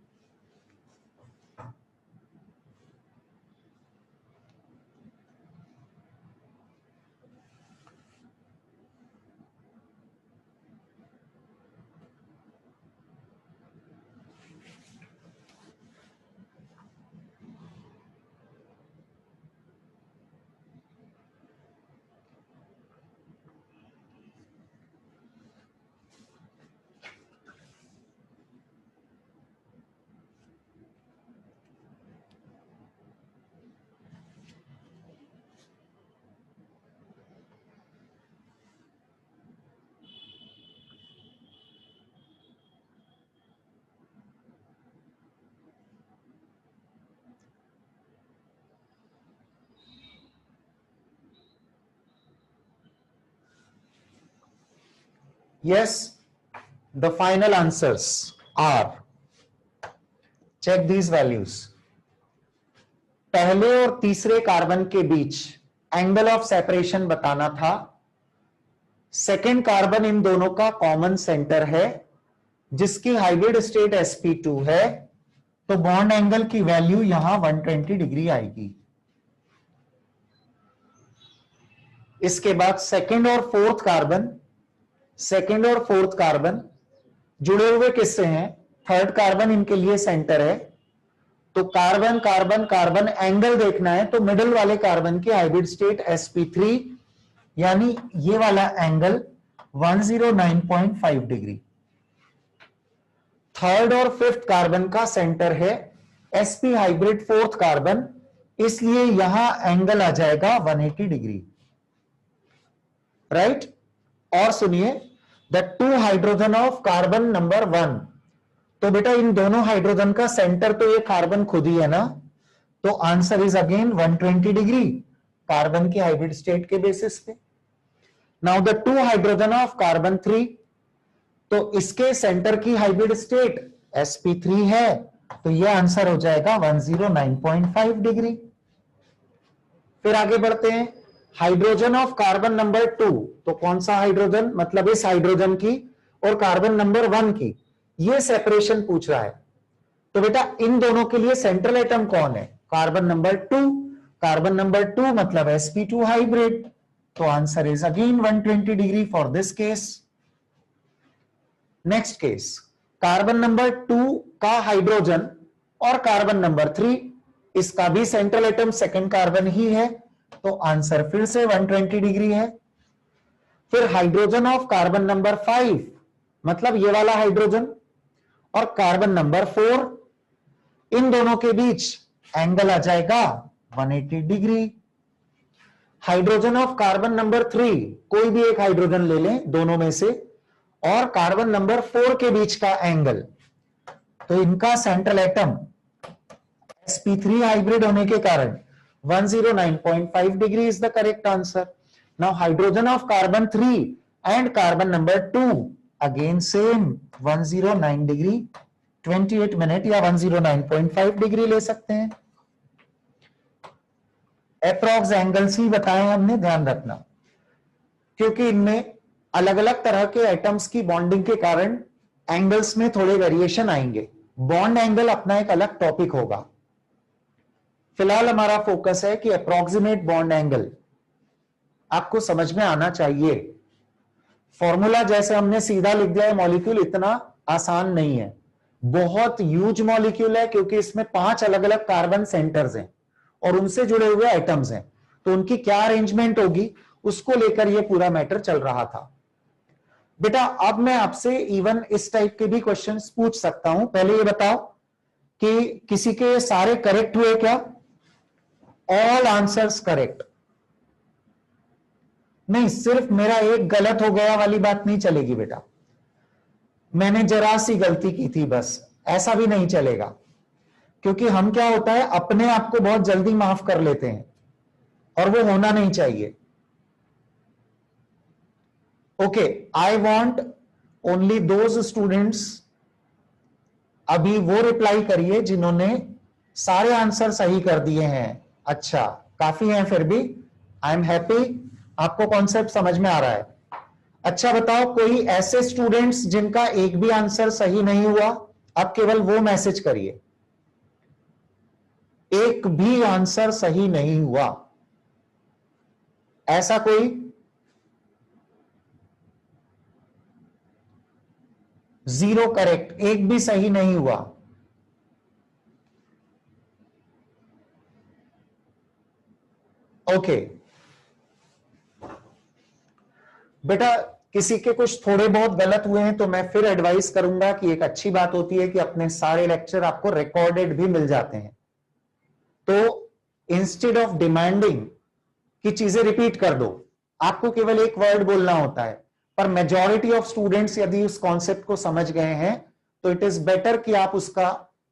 Yes, the final answers are, check these values. पहले और तीसरे कार्बन के बीच एंगल ऑफ सेपरेशन बताना था। सेकेंड कार्बन इन दोनों का common centre है, जिसकी हाइब्रिड स्टेट sp2 है, तो बॉन्ड एंगल की वैल्यू यहां 120 डिग्री आएगी। इसके बाद सेकेंड और फोर्थ कार्बन जुड़े हुए किससे हैं? थर्ड कार्बन इनके लिए सेंटर है, तो कार्बन कार्बन कार्बन एंगल देखना है, तो मिडिल वाले कार्बन की हाइब्रिड स्टेट sp3, यानी ये वाला एंगल 109.5 डिग्री। थर्ड और फिफ्थ कार्बन का सेंटर है sp हाइब्रिड फोर्थ कार्बन, इसलिए यहां एंगल आ जाएगा 180 डिग्री, राइट। और सुनिए, the two hydrogen of carbon number 1, तो बेटा इन दोनों हाइड्रोजन का सेंटर तो ये कार्बन खुद ही है ना, तो answer is again 120 degree carbon की हाइब्रिड स्टेट के बेसिस पे। Now the two hydrogen of carbon 3, तो इसके सेंटर की हाइब्रिड स्टेट sp3 है, तो यह आंसर हो जाएगा 109.5 डिग्री। फिर आगे बढ़ते हैं, हाइड्रोजन ऑफ कार्बन नंबर 2, तो कौन सा हाइड्रोजन, मतलब इस हाइड्रोजन की और कार्बन नंबर 1 की ये सेपरेशन पूछ रहा है, तो बेटा इन दोनों के लिए सेंट्रल एटम कौन है? Carbon number 2। कार्बन नंबर 2 मतलब sp2 हाइब्रिड, तो answer is again 120 degree for this case. Next case, carbon number 2 का हाइड्रोजन और कार्बन नंबर 3, इसका भी सेंट्रल एटम सेकंड कार्बन ही है, तो आंसर फिर से 120 डिग्री है। फिर हाइड्रोजन ऑफ कार्बन नंबर 5, मतलब ये वाला हाइड्रोजन और कार्बन नंबर 4, इन दोनों के बीच एंगल आ जाएगा 180 degree. Hydrogen of carbon number 3, कोई भी एक हाइड्रोजन ले लें दोनों में से, और कार्बन नंबर 4 के बीच का एंगल, तो इनका सेंट्रल एटम sp3 हाइब्रिड होने के कारण 109.5 degree is the correct answer. Now hydrogen of carbon 3 and carbon number 2, again same 109 degree, 28 minute या 109.5 डिग्री ले सकते हैं। अप्रॉक्स एंगल्स ही बताए हमने, ध्यान रखना, क्योंकि इनमें अलग अलग तरह के एटम्स की बॉन्डिंग के कारण एंगल्स में थोड़े वेरिएशन आएंगे। बॉन्ड एंगल अपना एक अलग टॉपिक होगा। फिलहाल हमारा फोकस है कि अप्रोक्सीमेट बॉन्ड एंगल आपको समझ में आना चाहिए। फॉर्मूला जैसे हमने सीधा लिख दिया है, मॉलिक्यूल इतना आसान नहीं है, बहुत ह्यूज मॉलिक्यूल है, क्योंकि इसमें 5 अलग अलग कार्बन सेंटर्स हैं और उनसे जुड़े हुए एटम्स हैं, तो उनकी क्या अरेंजमेंट होगी उसको लेकर यह पूरा मैटर चल रहा था। बेटा अब मैं आपसे इवन इस टाइप के भी क्वेश्चंस पूछ सकता हूं। पहले ये बताओ कि किसी के सारे करेक्ट हुए क्या? All answers correct? नहीं, सिर्फ मेरा एक गलत हो गया वाली बात नहीं चलेगी बेटा, मैंने जरा सी गलती की थी बस, ऐसा भी नहीं चलेगा, क्योंकि हम क्या होता है अपने आप को बहुत जल्दी माफ कर लेते हैं और वो होना नहीं चाहिए। Okay, I want only those students अभी वो रिप्लाई करिए जिन्होंने सारे आंसर सही कर दिए हैं। अच्छा, काफी हैं फिर भी। आई एम हैप्पी, आपको कॉन्सेप्ट समझ में आ रहा है। अच्छा बताओ, कोई ऐसे स्टूडेंट्स जिनका एक भी आंसर सही नहीं हुआ? अब केवल वो मैसेज करिए, एक भी आंसर सही नहीं हुआ। ऐसा कोई? जीरो करेक्ट, एक भी सही नहीं हुआ। ओके बेटा, किसी के कुछ थोड़े बहुत गलत हुए हैं तो मैं फिर एडवाइस करूंगा कि एक अच्छी बात होती है कि अपने सारे लेक्चर आपको रिकॉर्डेड भी मिल जाते हैं। तो इंस्टेड ऑफ डिमांडिंग कि चीजें रिपीट कर दो, आपको केवल एक वर्ड बोलना होता है। पर मेजॉरिटी ऑफ स्टूडेंट्स यदि उस कॉन्सेप्ट को समझ गए हैं तो इट इज बेटर कि आप उसका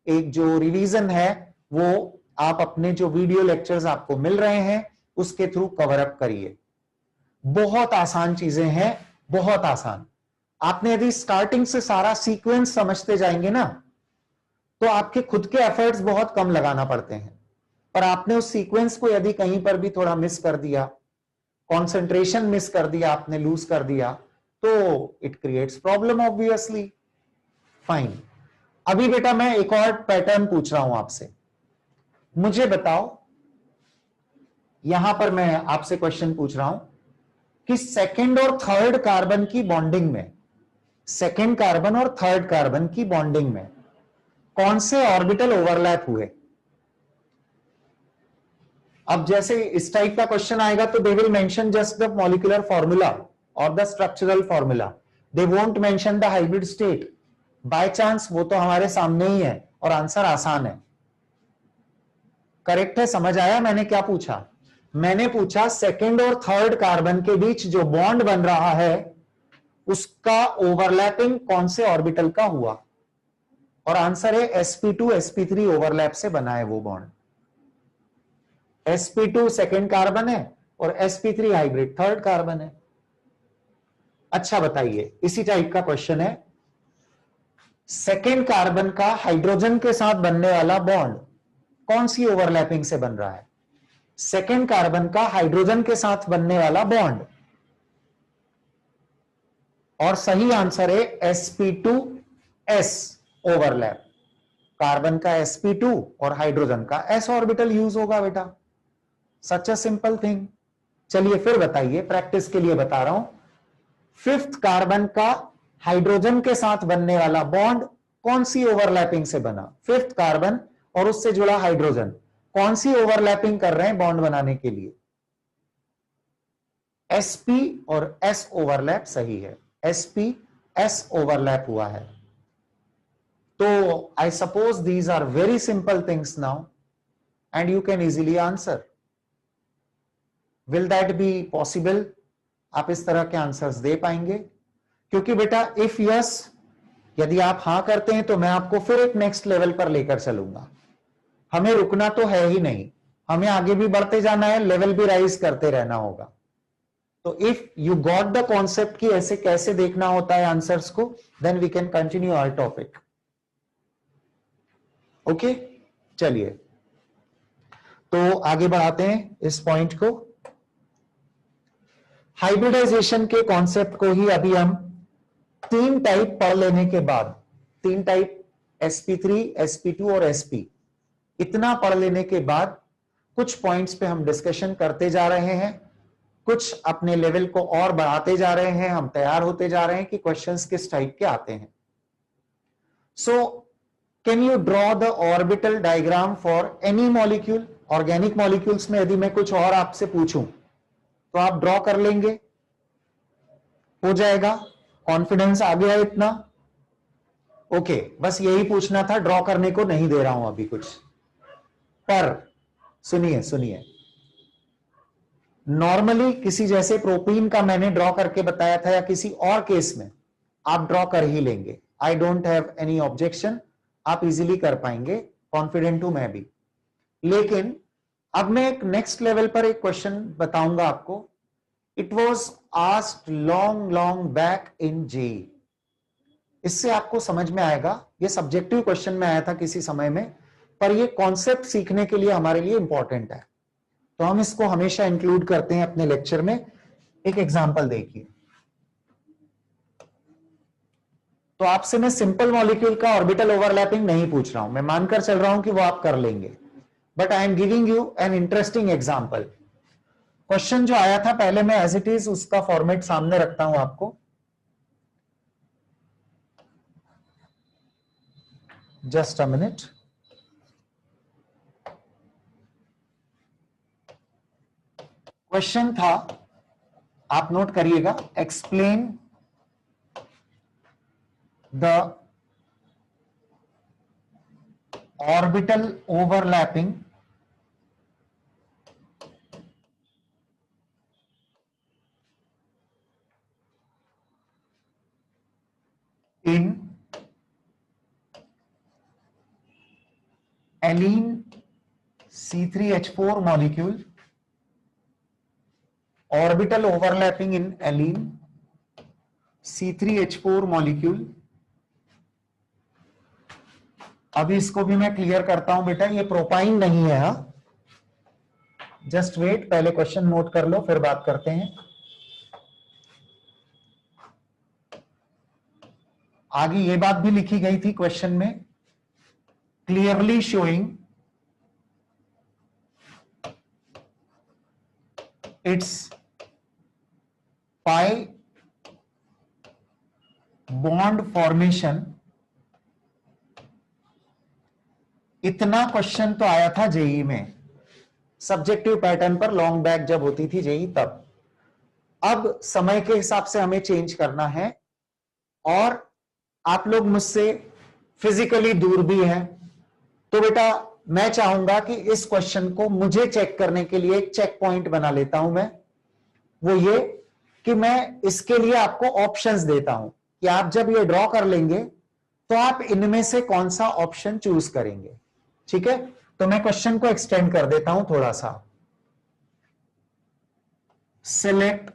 एक जो रिवीजन है वो आप अपने जो वीडियो लेक्चर्स आपको मिल रहे हैं उसके थ्रू कवर अप करिए। बहुत आसान चीजें हैं, बहुत आसान। आपने यदि स्टार्टिंग से सारा सीक्वेंस समझते जाएंगे ना तो आपके खुद के एफर्ट्स बहुत कम लगाना पड़ते हैं। पर आपने उस सीक्वेंस को यदि कहीं पर भी थोड़ा मिस कर दिया, कंसंट्रेशन मिस कर दिया, आपने लूज कर दिया, तो it creates problem obviously. Fine, अभी बेटा मैं एक और पैटर्न पूछ रहा हूं आपसे। मुझे बताओ, यहां पर मैं आपसे क्वेश्चन पूछ रहा हूं कि सेकंड और थर्ड कार्बन की बॉन्डिंग में, सेकंड कार्बन और थर्ड कार्बन की बॉन्डिंग में कौन से ऑर्बिटल ओवरलैप हुए? अब जैसे इस टाइप का क्वेश्चन आएगा तो they will mention just the molecular formula और the structural formula, they won't mention the hybrid state. By chance वो तो हमारे सामने ही है और आंसर आसान है। करेक्ट है? समझ आया मैंने क्या पूछा? मैंने पूछा सेकंड और थर्ड कार्बन के बीच जो बॉन्ड बन रहा है उसका ओवरलैपिंग कौन से ऑर्बिटल का हुआ, और आंसर है sp2 sp3 ओवरलैप से बना है वो बॉन्ड। sp2 सेकंड कार्बन है और sp3 हाइब्रिड थर्ड कार्बन है। अच्छा बताइए, इसी टाइप का क्वेश्चन है, सेकंड कार्बन का हाइड्रोजन के साथ बनने वाला बॉन्ड कौन सी ओवरलैपिंग से बन रहा है? सेकंड कार्बन का हाइड्रोजन के साथ बनने वाला बॉन्ड, और सही आंसर है sp2s ओवरलैप। कार्बन का sp2 और हाइड्रोजन का s ऑर्बिटल यूज होगा बेटा। सच अ सिंपल थिंग। चलिए फिर बताइए, प्रैक्टिस के लिए बता रहा हूं, फिफ्थ कार्बन का हाइड्रोजन के साथ बनने वाला बॉन्ड कौन सी ओवरलैपिंग से बना? फिफ्थ कार्बन और उससे जुड़ा हाइड्रोजन कौन सी ओवरलैपिंग कर रहे हैं बॉन्ड बनाने के लिए? sp और s ओवरलैप सही है, sp s ओवरलैप हुआ है। तो I suppose these are very simple things now and you can easily answer. Will that be possible? आप इस तरह के आंसर्स दे पाएंगे? क्योंकि बेटा इफ यस, यदि आप हां करते हैं तो मैं आपको फिर एक नेक्स्ट लेवल पर लेकर चलूंगा। हमें रुकना तो है ही नहीं, हमें आगे भी बढ़ते जाना है, लेवल भी राइज करते रहना होगा। तो if you got the concept कि ऐसे कैसे देखना होता है आंसर्स को, then we can continue our topic. Okay, चलिए तो आगे बढ़ाते हैं इस पॉइंट को। हाइब्रिडाइजेशन के कॉन्सेप्ट को ही अभी हम तीन टाइप पढ़ लेने के बाद, तीन टाइप sp3, sp2 और sp, इतना पढ़ लेने के बाद कुछ पॉइंट्स पे हम डिस्कशन करते जा रहे हैं, कुछ अपने लेवल को और बढ़ाते जा रहे हैं, हम तैयार होते जा रहे हैं कि क्वेश्चंस किस टाइप के आते हैं। So can you draw the orbital diagram for any molecule? Organic molecules में यदि मैं कुछ और आपसे पूछूं तो आप ड्रॉ कर लेंगे? हो जाएगा? कॉन्फिडेंस आ गया इतना? ओके, बस यही पूछना था, ड्रॉ करने को नहीं दे रहा हूं अभी कुछ। पर सुनिए सुनिए, नॉर्मली किसी जैसे प्रोटीन का मैंने ड्रॉ करके बताया था या किसी और केस में आप ड्रॉ कर ही लेंगे। I don't have any objection, आप इजीली कर पाएंगे, कॉन्फिडेंट हूं मैं भी। लेकिन अब मैं एक नेक्स्ट लेवल पर एक क्वेश्चन बताऊंगा आपको। It was asked long long back in JEE. इससे आपको समझ में आएगा। ये सब्जेक्टिव क्वेश्चन में आया था किसी समय में, पर ये कॉन्सेप्ट सीखने के लिए हमारे लिए इंपॉर्टेंट है, तो हम इसको हमेशा इंक्लूड करते हैं अपने लेक्चर में। एक एग्जांपल देखिए। तो आपसे मैं सिंपल मॉलिक्यूल का ऑर्बिटल ओवरलैपिंग नहीं पूछ रहा हूं, मैं मानकर चल रहा हूं कि वो आप कर लेंगे, but I am giving you an interesting example. Question जो आया था, पहले मैं एज इट इज उसका फॉर्मेट सामने रखता हूं आपको, जस्ट अ मिनट। क्वेश्चन था, आप नोट करिएगा, explain the orbital overlapping in allene C3H4 molecule, orbital overlapping in allene C3H4 molecule। अभी इसको भी मैं क्लियर करता हूं बेटा, ये प्रोपाइन नहीं है, हा? जस्ट वेट, पहले क्वेश्चन नोट कर लो फिर बात करते हैं। आगे ये बात भी लिखी गई थी क्वेश्चन में, clearly showing it's pi bond formation. इतना क्वेश्चन तो आया था जेई में, सब्जेक्टिव पैटर्न पर, लॉन्ग बैक जब होती थी जेई तब। अब समय के हिसाब से हमें चेंज करना है, और आप लोग मुझसे फिजिकली दूर भी हैं, तो बेटा मैं चाहूंगा कि इस क्वेश्चन को मुझे चेक करने के लिए एक चेक पॉइंट बना लेता हूं मैं। वो ये कि मैं इसके लिए आपको ऑप्शंस देता हूं कि आप जब ये ड्रॉ कर लेंगे तो आप इनमें से कौन सा ऑप्शन चूज करेंगे। ठीक है, तो मैं क्वेश्चन को एक्सटेंड कर देता हूं थोड़ा सा। Select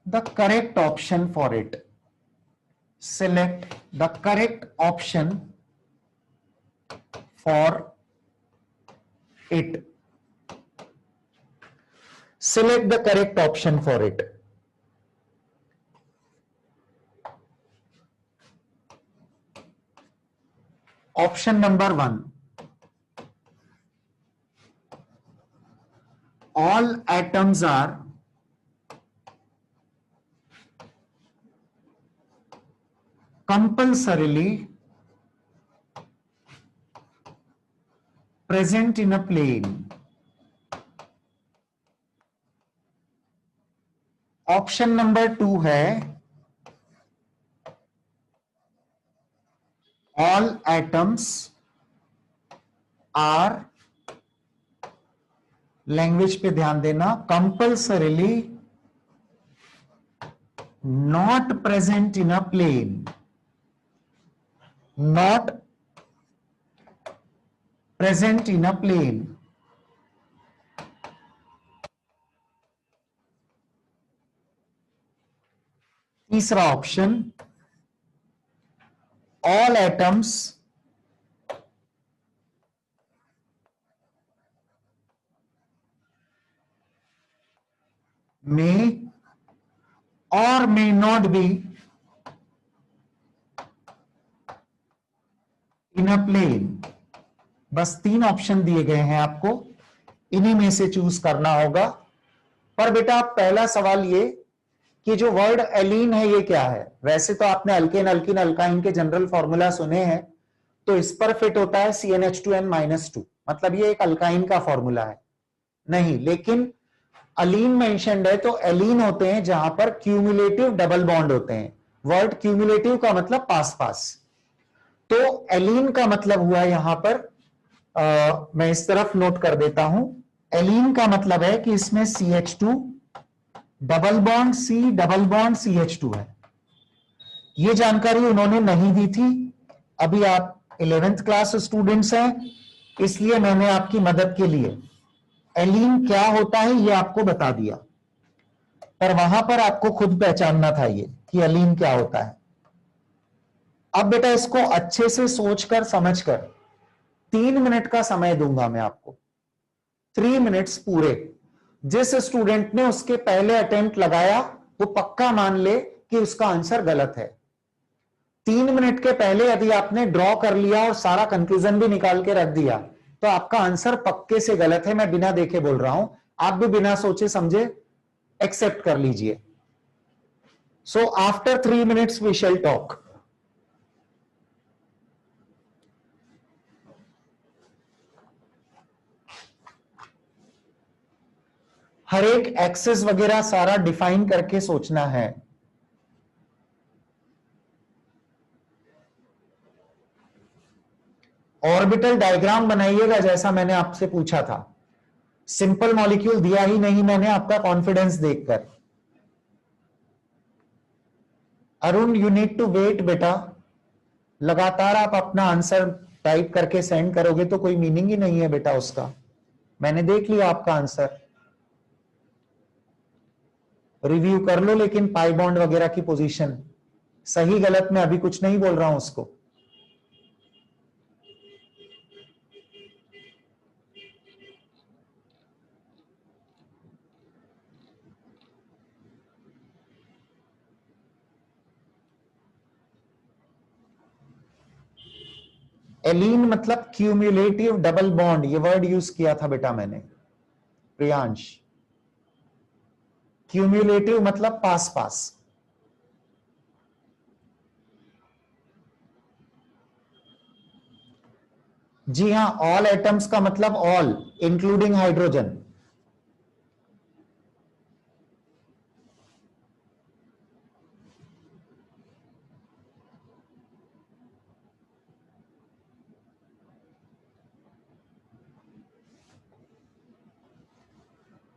the correct option for it. Select the correct option for it. Select the correct option for it. Option number 1. All atoms are compulsorily present in a plane. Option number 2 है all atoms are, language पे ध्यान देना, compulsorily not present in a plane. Not present in a plane. तीसरा option, all atoms may or may not be in a plane। बस 3 option दिए गए हैं आपको, इन्हीं में से चूज करना होगा। पर बेटा पहला सवाल ये कि जो वर्ड एलीन है ये क्या है? वैसे तो आपने अल्केन, अल्किन, अल्काइन के जनरल फॉर्मूला सुने हैं, तो इस पर फिट होता है CnH2n-2, मतलब ये एक अल्काइन का फॉर्मूला है नहीं। लेकिन अलीन मेंशन्ड है, तो एलीन होते हैं जहां पर क्यूमुलेटिव डबल बॉन्ड होते हैं। वर्ड क्यूमुलेटिव का मतलब पास पास, तो एलीन का मतलब हुआ यहां पर, मैं इस तरफ नोट कर देता हूं, एलीन का मतलब है कि इसमें CH2 double bond C double bond CH2 है। ये जानकारी उन्होंने नहीं दी थी। अभी आप 11th क्लास स्टूडेंट्स हैं, इसलिए मैंने आपकी मदद के लिए एलीन क्या होता है ये आपको बता दिया, पर वहां पर आपको खुद पहचानना था ये। कि अलीन क्या होता है। अब बेटा इसको अच्छे से सोचकर समझकर 3 मिनट का समय दूंगा मैं आपको, 3 मिनट्स पूरे। जिस स्टूडेंट ने उसके पहले अटेम्प्ट लगाया वो पक्का मान ले कि उसका आंसर गलत है। 3 मिनट के पहले यदि आपने ड्रॉ कर लिया और सारा कंक्लूजन भी निकाल के रख दिया तो आपका आंसर पक्के से गलत है। मैं बिना देखे बोल रहा हूं, आप भी बिना सोचे समझे एक्सेप्ट कर लीजिए। So after 3 minutes we shall talk. हर एक एक्सेस वगैरह सारा डिफाइन करके सोचना है। ऑर्बिटल डायग्राम बनाइएगा जैसा मैंने आपसे पूछा था। सिंपल मॉलिक्यूल दिया ही नहीं मैंने आपका कॉन्फिडेंस देखकर। Arun you need to wait बेटा, लगातार आप अपना आंसर टाइप करके सेंड करोगे तो कोई मीनिंग ही नहीं है बेटा उसका। मैंने देख लिया आपका आंसर, रिव्यू कर लो, लेकिन पाई बॉन्ड वगैरह की पोजीशन सही गलत में अभी कुछ नहीं बोल रहा हूं उसको। एलीन मतलब क्यूमुलेटिव डबल बॉन्ड, ये वर्ड यूज किया था बेटा मैंने प्रियांश। क्यूमुलेटिव मतलब पास पास। जी हां, ऑल एटम्स का मतलब ऑल इंक्लूडिंग हाइड्रोजन।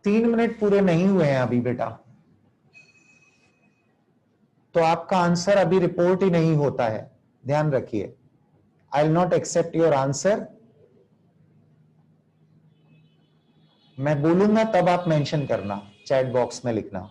तीन मिनट पूरे नहीं हुए हैं अभी बेटा, तो आपका आंसर अभी रिपोर्ट ही नहीं होता है, ध्यान रखिए। I will not accept your answer. मैं बोलूंगा तब आप मेंशन करना, चैट बॉक्स में लिखना।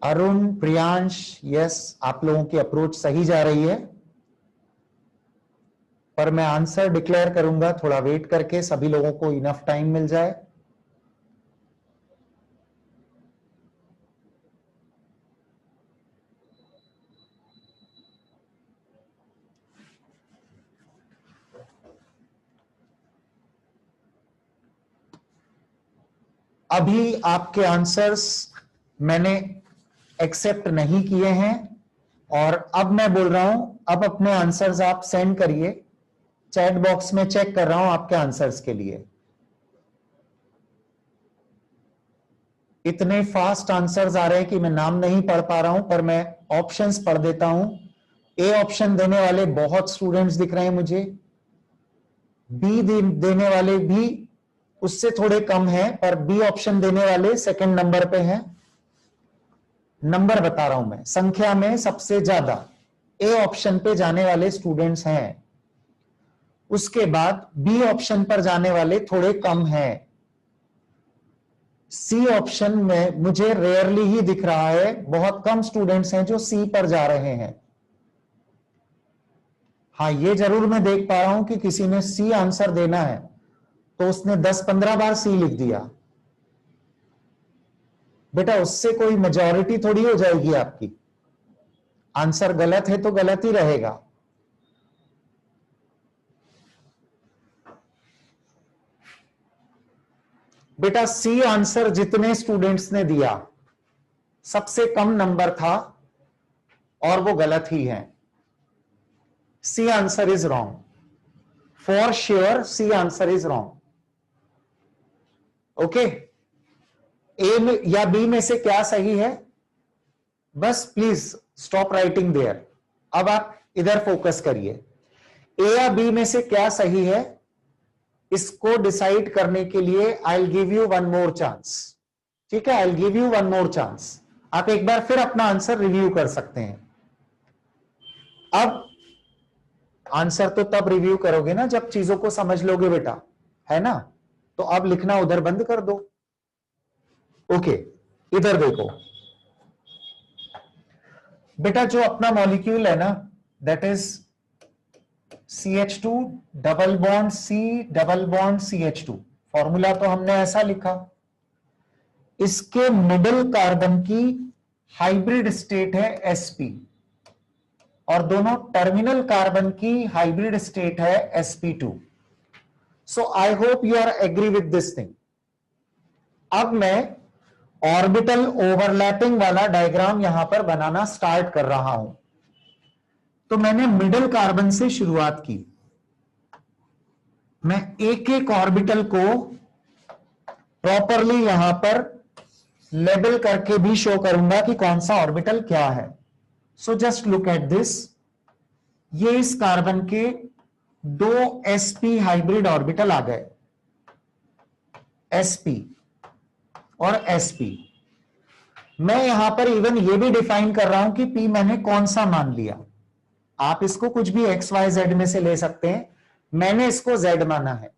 अरुण, प्रियांश, यस, आप लोगों की अप्रोच सही जा रही है, पर मैं आंसर डिक्लेयर करूंगा थोड़ा वेट करके, सभी लोगों को इनफ टाइम मिल जाए। अभी आपके आंसर्स मैंने एक्सेप्ट नहीं किए हैं और अब मैं बोल रहा हूं, अब अपने आंसर्स आप सेंड करिए। चैट बॉक्स में चेक कर रहा हूं आपके आंसर्स के लिए। इतने फास्ट आंसर्स आ रहे हैं कि मैं नाम नहीं पढ़ पा रहा हूं, पर मैं ऑप्शंस पढ़ देता हूं। ए ऑप्शन देने वाले बहुत स्टूडेंट्स दिख रहे हैं मुझे, बी देने वाले भी उससे थोड़े कम हैं, पर बी ऑप्शन देने वाले सेकंड नंबर पे हैं। नंबर बता रहा हूं मैं, संख्या में सबसे ज्यादा ए ऑप्शन पे जाने वाले स्टूडेंट्स हैं, उसके बाद बी ऑप्शन पर जाने वाले थोड़े कम हैं। सी ऑप्शन में मुझे रेयरली ही दिख रहा है, बहुत कम स्टूडेंट्स हैं जो सी पर जा रहे हैं। हाँ, ये जरूर मैं देख पा रहा हूं कि किसी ने सी आंसर देना है तो उसने 10-15 बार सी लिख दिया। बेटा उससे कोई मेजॉरिटी थोड़ी हो जाएगी आपकी, आंसर गलत है तो गलत ही रहेगा। बेटा सी आंसर जितने स्टूडेंट्स ने दिया सबसे कम नंबर था और वो गलत ही है। C answer is wrong, for sure C answer is wrong. Okay, A में या बी में से क्या सही है? बस प्लीज स्टॉप राइटिंग देयर। अब आप इधर फोकस करिए, ए या बी में से क्या सही है इसको डिसाइड करने के लिए I will give you one more chance. ठीक है, I will give you one more chance. आप एक बार फिर अपना आंसर रिव्यू कर सकते हैं। अब आंसर तो तब रिव्यू करोगे ना जब चीजों को समझ लोगे बेटा, है ना? तो अब लिखना उधर बंद कर दो। ओके, इधर देखो बेटा, जो अपना मॉलिक्यूल है ना that is CH2 double bond C double bond CH2, formula तो हमने ऐसा लिखा। इसके मिडिल कार्बन की हाइब्रिड स्टेट है sp और दोनों टर्मिनल कार्बन की हाइब्रिड स्टेट है sp2। So I hope you are agree with this thing. अब मैं ऑर्बिटल ओवरलैपिंग वाला डायग्राम यहां पर बनाना स्टार्ट कर रहा हूं। तो मैंने मिडिल कार्बन से शुरुआत की। मैं एक एक ऑर्बिटल को प्रॉपरली यहां पर लेबल करके भी शो करूंगा कि कौन सा ऑर्बिटल क्या है। So just look at this. ये इस कार्बन के दो sp हाइब्रिड ऑर्बिटल आ गए, sp और sp। मैं यहां पर इवन ये भी डिफाइन कर रहा हूं कि p मैंने कौन सा मान लिया। आप इसको कुछ भी x y z में से ले सकते हैं, मैंने इसको z माना है।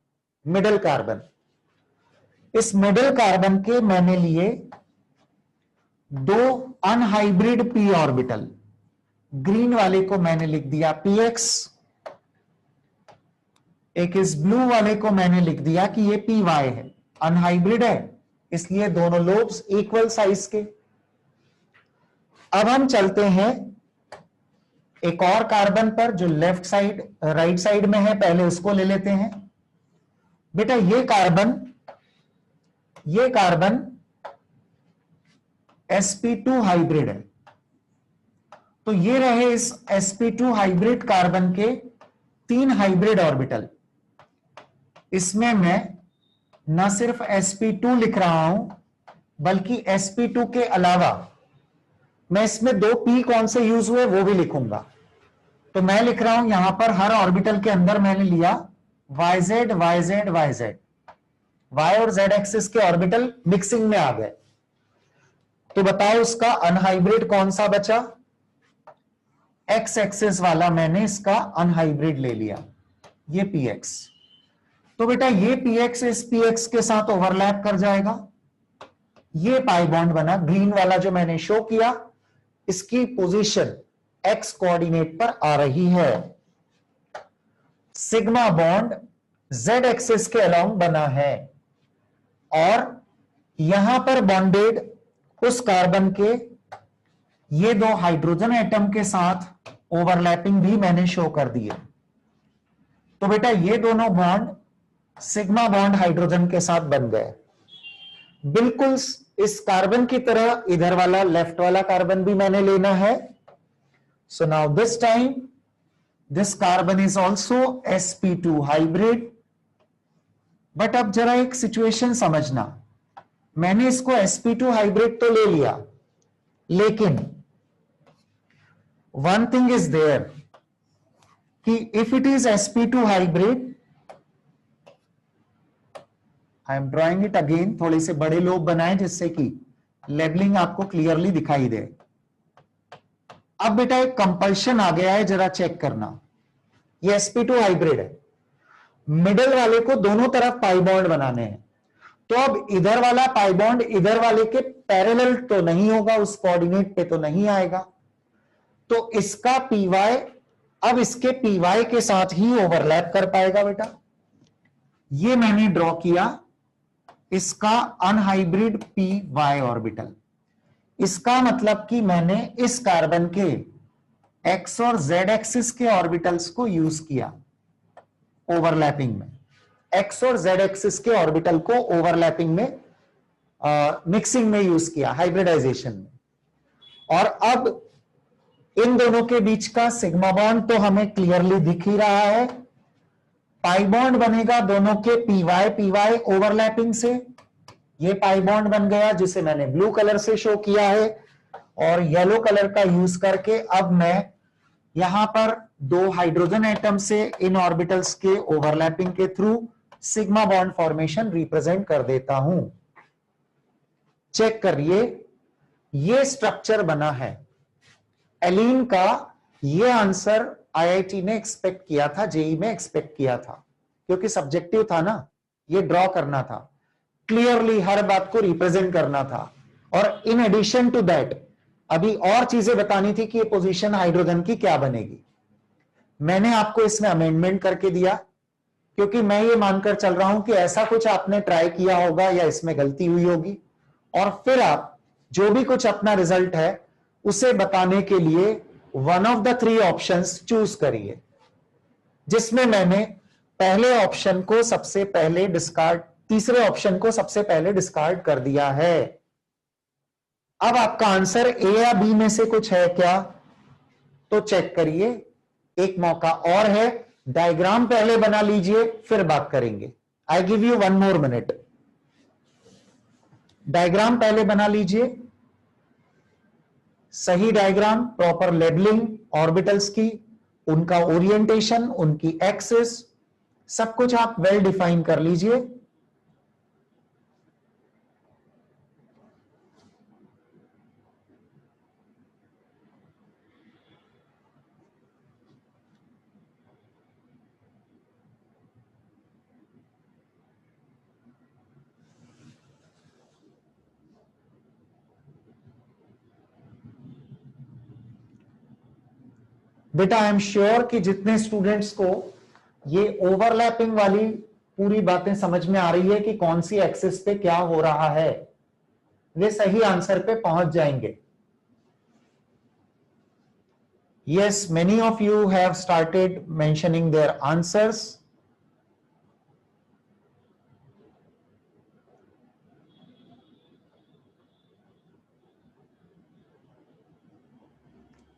मिडिल कार्बन, इस मिडिल कार्बन के मैंने लिए दो अनहाइब्रिड p ऑर्बिटल। ग्रीन वाले को मैंने लिख दिया px, एक इस ब्लू वाले को मैंने लिख दिया कि ये py है। अनहाइब्रिड है इसलिए दोनों लोब्स इक्वल साइज के। अब हम चलते हैं एक और कार्बन पर जो लेफ्ट साइड राइट साइड में है, पहले उसको ले लेते हैं। बेटा ये कार्बन sp2 हाइब्रिड है। तो ये रहे इस sp2 हाइब्रिड कार्बन के 3 हाइब्रिड ऑर्बिटल। इसमें मैं न सिर्फ sp2 लिख रहा हूं बल्कि sp2 के अलावा मैं इसमें 2 p कौन से यूज हुए वो भी लिखूंगा। तो मैं लिख रहा हूं यहां पर हर ऑर्बिटल के अंदर मैंने लिया YZ YZ YZ, Y और Z एक्सिस के ऑर्बिटल मिक्सिंग में आ गए। तो बताओ उसका अनहाइब्रिड कौन सा बचा? X एक्सिस वाला मैंने इसका अनहाइब्रिड ले लिया, ये px। तो बेटा ये px इस px के साथ ओवरलैप कर जाएगा। ये पाई बॉन्ड बना, ग्रीन वाला जो मैंने शो किया, इसकी पोजीशन x कोऑर्डिनेट पर आ रही है। सिग्मा बॉन्ड z एक्सिस के अलोंग बना है और यहां पर बॉन्डेड उस कार्बन के ये 2 हाइड्रोजन एटम के साथ ओवरलैपिंग भी मैंने शो कर दिए। तो बेटा ये दोनों बॉन्ड सिग्मा बॉन्ड हाइड्रोजन के साथ बन गए। बिल्कुल इस कार्बन की तरह इधर वाला लेफ्ट वाला कार्बन भी मैंने लेना है। So now this time this carbon is also sp2 hybrid. But अब जरा एक सिचुएशन समझना, मैंने इसको sp2 हाइब्रिड तो ले लिया, लेकिन वन थिंग इज देयर कि if it is sp2 hybrid, I am drawing it again, थोड़े से बड़े लोग बनाए जिससे कि लेबलिंग आपको क्लियरली दिखाई दे। अब बेटा एक कंपल्शन आ गया है, जरा चेक करना। ये sp2 हाइब्रिड है, मिडिल वाले को दोनों तरफ पाई बॉन्ड बनाने हैं। तो अब इधर वाला पाई बॉन्ड इधर वाले के पैरेलल तो नहीं होगा, उस कोऑर्डिनेट पे तो नहीं आएगा। तो इसका py अब इसके py के साथ ही ओवरलैप कर पाएगा बेटा। ये मैंने ड्रॉ किया इसका अनहाइब्रिड py ऑर्बिटल। इसका मतलब कि मैंने इस कार्बन के x और z एक्सिस के ऑर्बिटल्स को यूज किया ओवरलैपिंग में। एक्स और जेड एक्सिस के ऑर्बिटल को ओवरलैपिंग में, मिक्सिंग में यूज किया, हाइब्रिडाइजेशन में। और अब इन दोनों के बीच का सिग्मा बॉन्ड तो हमें क्लियरली दिख ही रहा है। पाई बॉन्ड बनेगा दोनों के पी वाई ओवरलैपिंग से। ये पाई बॉन्ड बन गया जिसे मैंने ब्लू कलर से शो किया है, और येलो कलर का यूज करके अब मैं यहां पर दो हाइड्रोजन एटम से इन ऑर्बिटल्स के ओवरलैपिंग के through sigma bond formation represent कर देता हूं। चेक करिए, ये स्ट्रक्चर बना है एलीन का। ये आंसर आईआईटी ने एक्सपेक्ट किया था, जेई में एक्सपेक्ट किया था, क्योंकि सब्जेक्टिव था ना, ये ड्रॉ करना था, क्लियरली हर बात को रिप्रेजेंट करना था। और इन एडिशन टू दैट अभी और चीजें बतानी थी कि ये पोजीशन हाइड्रोजन की क्या बनेगी। मैंने आपको इसमें अमेंडमेंट करके दिया, क्योंकि मैं ये मानकर चल रहा हूं कि ऐसा कुछ आपने ट्राई किया होगा या इसमें गलती हुई होगी, और फिर आप जो भी कुछ अपना रिजल्ट है उसे बताने के लिए one of the three options choose करिए, जिसमें मैंने पहले ऑप्शन को सबसे पहले डिस्कार्ड, तीसरे ऑप्शन को सबसे पहले डिस्कार्ड कर दिया है। अब आपका आंसर ए या बी में से कुछ है क्या, तो चेक करिए, एक मौका और है। डायग्राम पहले बना लीजिए, फिर बात करेंगे। आई give you 1 more minute। Diagram पहले बना लीजिए, सही डायग्राम, प्रॉपर लेबलिंग ऑर्बिटल्स की, उनका ओरिएंटेशन, उनकी एक्सिस, सब कुछ आप वेल डिफाइन कर लीजिए। बेटा आई एम श्योर कि जितने स्टूडेंट्स को ये ओवरलैपिंग वाली पूरी बातें समझ में आ रही है कि कौन सी एक्सिस पे क्या हो रहा है, वे सही आंसर पे पहुंच जाएंगे। Yes, many of you have started mentioning their answers.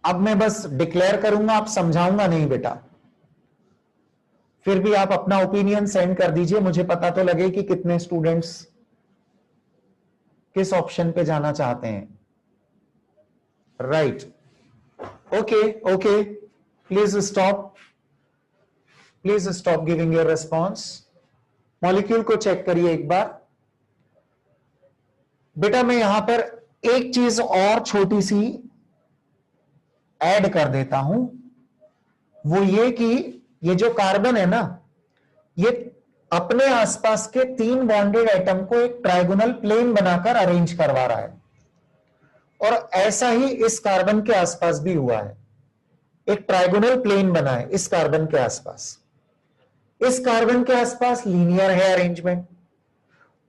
अब मैं बस डिक्लेयर करूंगा, आप समझाऊंगा नहीं बेटा। फिर भी आप अपना ओपिनियन सेंड कर दीजिए, मुझे पता तो लगे कि कितने स्टूडेंट्स किस ऑप्शन पे जाना चाहते हैं। Right, okay okay, please stop giving your response. Molecule को चेक करिए एक बार। बेटा मैं यहां पर एक चीज और छोटी सी ऐड कर देता हूं, वो ये कि ये जो कार्बन है ना, ये अपने आसपास के 3 बॉन्डेड एटम को एक ट्रायगोनल प्लेन बनाकर अरेंज करवा रहा है, और ऐसा ही इस कार्बन के आसपास भी हुआ है। एक ट्रायगोनल प्लेन बना है इस कार्बन के आसपास। इस कार्बन के आसपास लीनियर है अरेंजमेंट,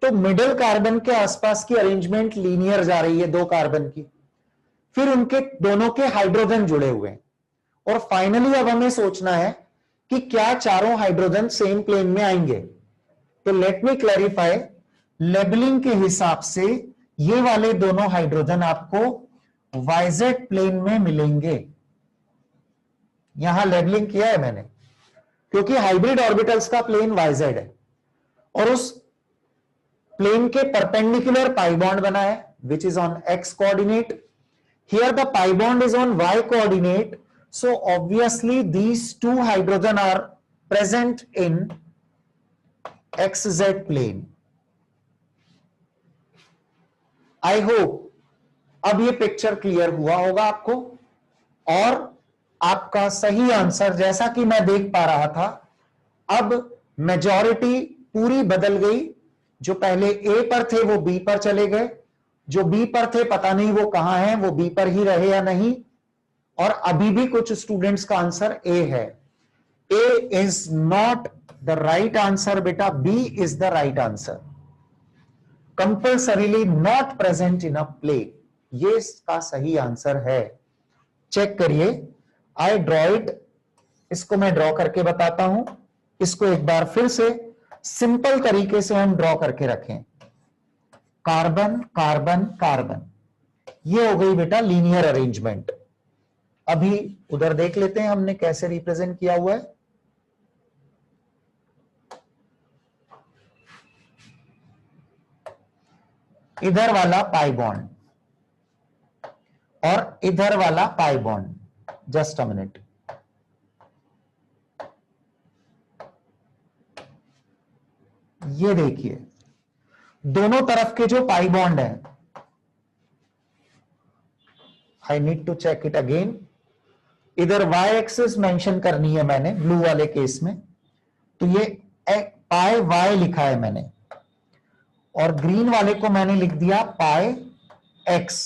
तो मिडिल कार्बन के आसपास की अरेंजमेंट लीनियर जा रही है 2 कार्बन की। फिर उनके दोनों के हाइड्रोजन जुड़े हुए हैं, और फाइनली अब हमें सोचना है कि क्या चारों हाइड्रोजन सेम प्लेन में आएंगे। तो लेट मी क्लैरिफाई, लेबलिंग के हिसाब से ये वाले दोनों हाइड्रोजन आपको वाइजेड प्लेन में मिलेंगे। यहां लेबलिंग किया है मैंने, क्योंकि हाइब्रिड ऑर्बिटल्स का प्लेन वाइजेड है, और उस प्लेन के परपेंडिकुलर पाई बॉन्ड बना है which is on x coordinate. Here the pi bond is on y coordinate, so obviously these 2 hydrogen are present in xz plane. I hope अब ये picture clear हुआ होगा आपको, और आपका सही आंसर जैसा कि मैं देख पा रहा था, अब मेजॉरिटी पूरी बदल गई। जो पहले ए पर थे वो बी पर चले गए, जो बी पर थे पता नहीं वो कहां हैं, वो बी पर ही रहे या नहीं। और अभी भी कुछ स्टूडेंट्स का आंसर ए है। A is not the right answer बेटा, B is the right answer. Compulsorily not present in a plane, ये इसका सही आंसर है। चेक करिए, आई ड्रॉ इट, इसको मैं ड्रॉ करके बताता हूं। इसको एक बार फिर से सिंपल तरीके से हम ड्रॉ करके रखें, कार्बन कार्बन कार्बन, ये हो गई बेटा लीनियर अरेंजमेंट। अभी उधर देख लेते हैं हमने कैसे रिप्रेजेंट किया हुआ है। इधर वाला पाई बॉन्ड और इधर वाला pi bond, just a minute. ये देखिए दोनों तरफ के जो पाई बॉन्ड है, I need to check it again. इधर वाई एक्सिस मेंशन करनी है मैंने ब्लू वाले केस में, तो ये पाई वाई लिखा है मैंने, और ग्रीन वाले को मैंने लिख दिया पाई एक्स।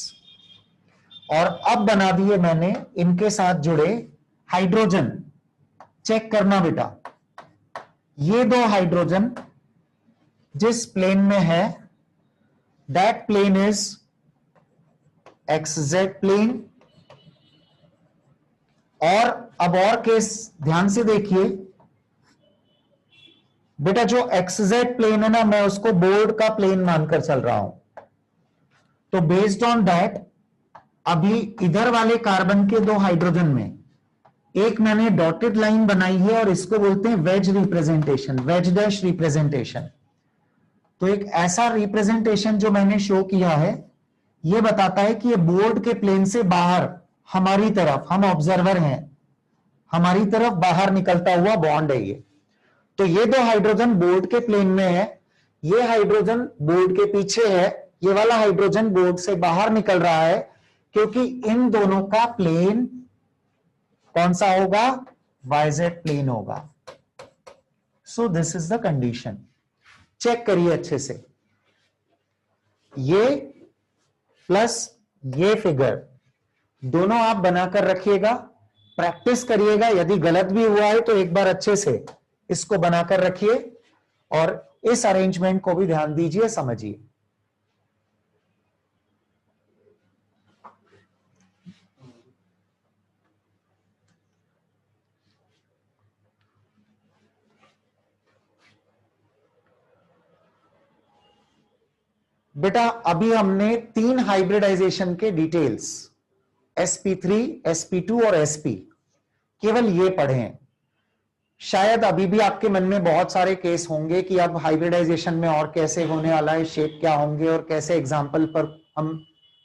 और अब बना दिए मैंने इनके साथ जुड़े हाइड्रोजन। चेक करना बेटा, ये दो हाइड्रोजन जिस प्लेन में है, that plane is x z plane. और अब और केस ध्यान से देखिए बेटा, जो एक्स जेड प्लेन है ना, मैं उसको बोर्ड का प्लेन मानकर चल रहा हूं। तो बेस्ड ऑन दैट अभी इधर वाले कार्बन के दो हाइड्रोजन में एक मैंने डॉटेड लाइन बनाई है और इसको बोलते हैं wedge representation, wedge dash representation. तो एक ऐसा रिप्रेजेंटेशन जो मैंने शो किया है, यह बताता है कि ये बोर्ड के प्लेन से बाहर हमारी तरफ, हम ऑब्जर्वर हैं, हमारी तरफ बाहर निकलता हुआ बॉन्ड है ये। तो ये दो हाइड्रोजन बोर्ड के प्लेन में है, ये हाइड्रोजन बोर्ड के पीछे है, ये वाला हाइड्रोजन बोर्ड से बाहर निकल रहा है, क्योंकि इन दोनों का प्लेन कौन सा होगा, वाईजेड प्लेन होगा। So this is the condition. Check करिए अच्छे से, ये प्लस ये फिगर दोनों आप बनाकर रखिएगा, प्रैक्टिस करिएगा। यदि गलत भी हुआ है तो एक बार अच्छे से इसको बनाकर रखिए और इस अरेंजमेंट को भी ध्यान दीजिए, समझिए। बेटा अभी हमने तीन हाइब्रिडाइजेशन के डिटेल्स sp3, sp2 और sp केवल ये पढ़े हैं। शायद अभी भी आपके मन में बहुत सारे केस होंगे कि अब हाइब्रिडाइजेशन में और कैसे होने वाला है, शेप क्या होंगे और कैसे एग्जाम्पल पर हम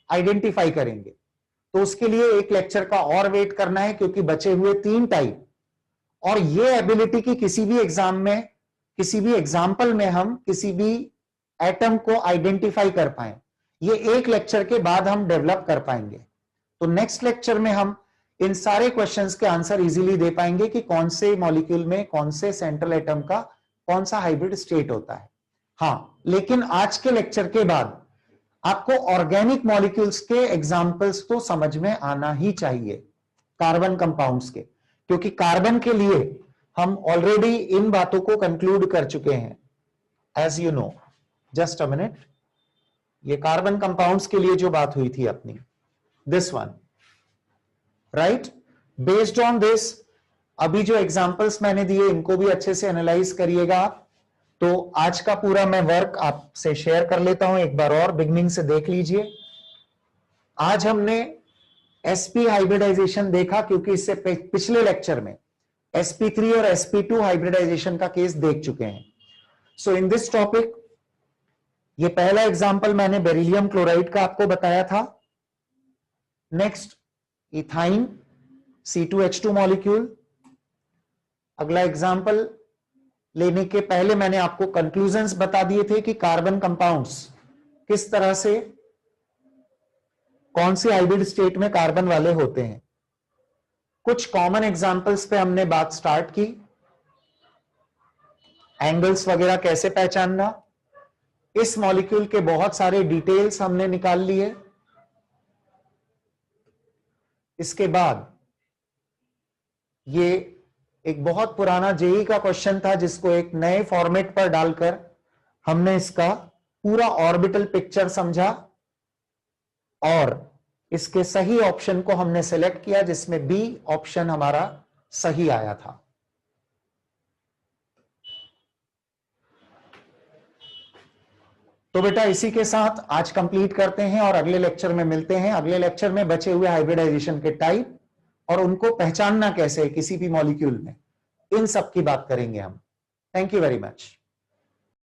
आइडेंटिफाई करेंगे। तो उसके लिए एक लेक्चर का और वेट करना है, क्योंकि बचे हुए तीन टाइप और ये एबिलिटी की किसी भी एग्जाम में, किसी भी एग्जाम्पल में हम किसी भी एटम को आइडेंटिफाई कर पाए, ये एक लेक्चर के बाद हम डेवलप कर पाएंगे। तो नेक्स्ट लेक्चर में हम इन सारे क्वेश्चंस के आंसर इजीली दे पाएंगे कि कौन से मॉलिक्यूल में कौन से सेंट्रल एटम का कौन सा हाइब्रिड स्टेट होता है। हाँ, लेकिन आज के लेक्चर के बाद आपको ऑर्गेनिक मॉलिक्यूल्स के एग्जाम्पल्स तो समझ में आना ही चाहिए, कार्बन कंपाउंड्स के, क्योंकि कार्बन के लिए हम ऑलरेडी इन बातों को कंक्लूड कर चुके हैं, as you know. Just a minute, ये कार्बन कंपाउंड्स के लिए जो बात हुई थी अपनी, this one, right. Based on this अभी जो एग्जांपल्स मैंने दिए इनको भी अच्छे से एनालाइज करिएगा आप। तो आज का पूरा मैं वर्क आपसे शेयर कर लेता हूं, एक बार और बिगनिंग से देख लीजिए। आज हमने sp हाइब्रिडाइजेशन देखा, क्योंकि इससे पिछले लेक्चर में sp3 और sp2 हाइब्रिडाइजेशन का केस देख चुके हैं। सो इन दिस टॉपिक ये पहला एग्जांपल मैंने बेरिलियम क्लोराइड का आपको बताया था। Next ethyne C2H2 molecule. अगला एग्जांपल लेने के पहले मैंने आपको कंक्लूजन्स बता दिए थे कि कार्बन कंपाउंड्स किस तरह से, कौन सी हाइब्रिड स्टेट में कार्बन वाले होते हैं। कुछ कॉमन एग्जांपल्स पे हमने बात स्टार्ट की, एंगल्स वगैरह कैसे पहचानना, इस मॉलिक्यूल के बहुत सारे डिटेल्स हमने निकाल लिए। इसके बाद ये एक बहुत पुराना जेईई का क्वेश्चन था, जिसको एक नए फॉर्मेट पर डालकर हमने इसका पूरा ऑर्बिटल पिक्चर समझा और इसके सही ऑप्शन को हमने सेलेक्ट किया, जिसमें बी ऑप्शन हमारा सही आया था। तो बेटा इसी के साथ आज कंप्लीट करते हैं और अगले लेक्चर में मिलते हैं। अगले लेक्चर में बचे हुए हाइब्रिडाइजेशन के टाइप और उनको पहचानना कैसे किसी भी मॉलिक्यूल में, इन सब की बात करेंगे हम। Thank you very much.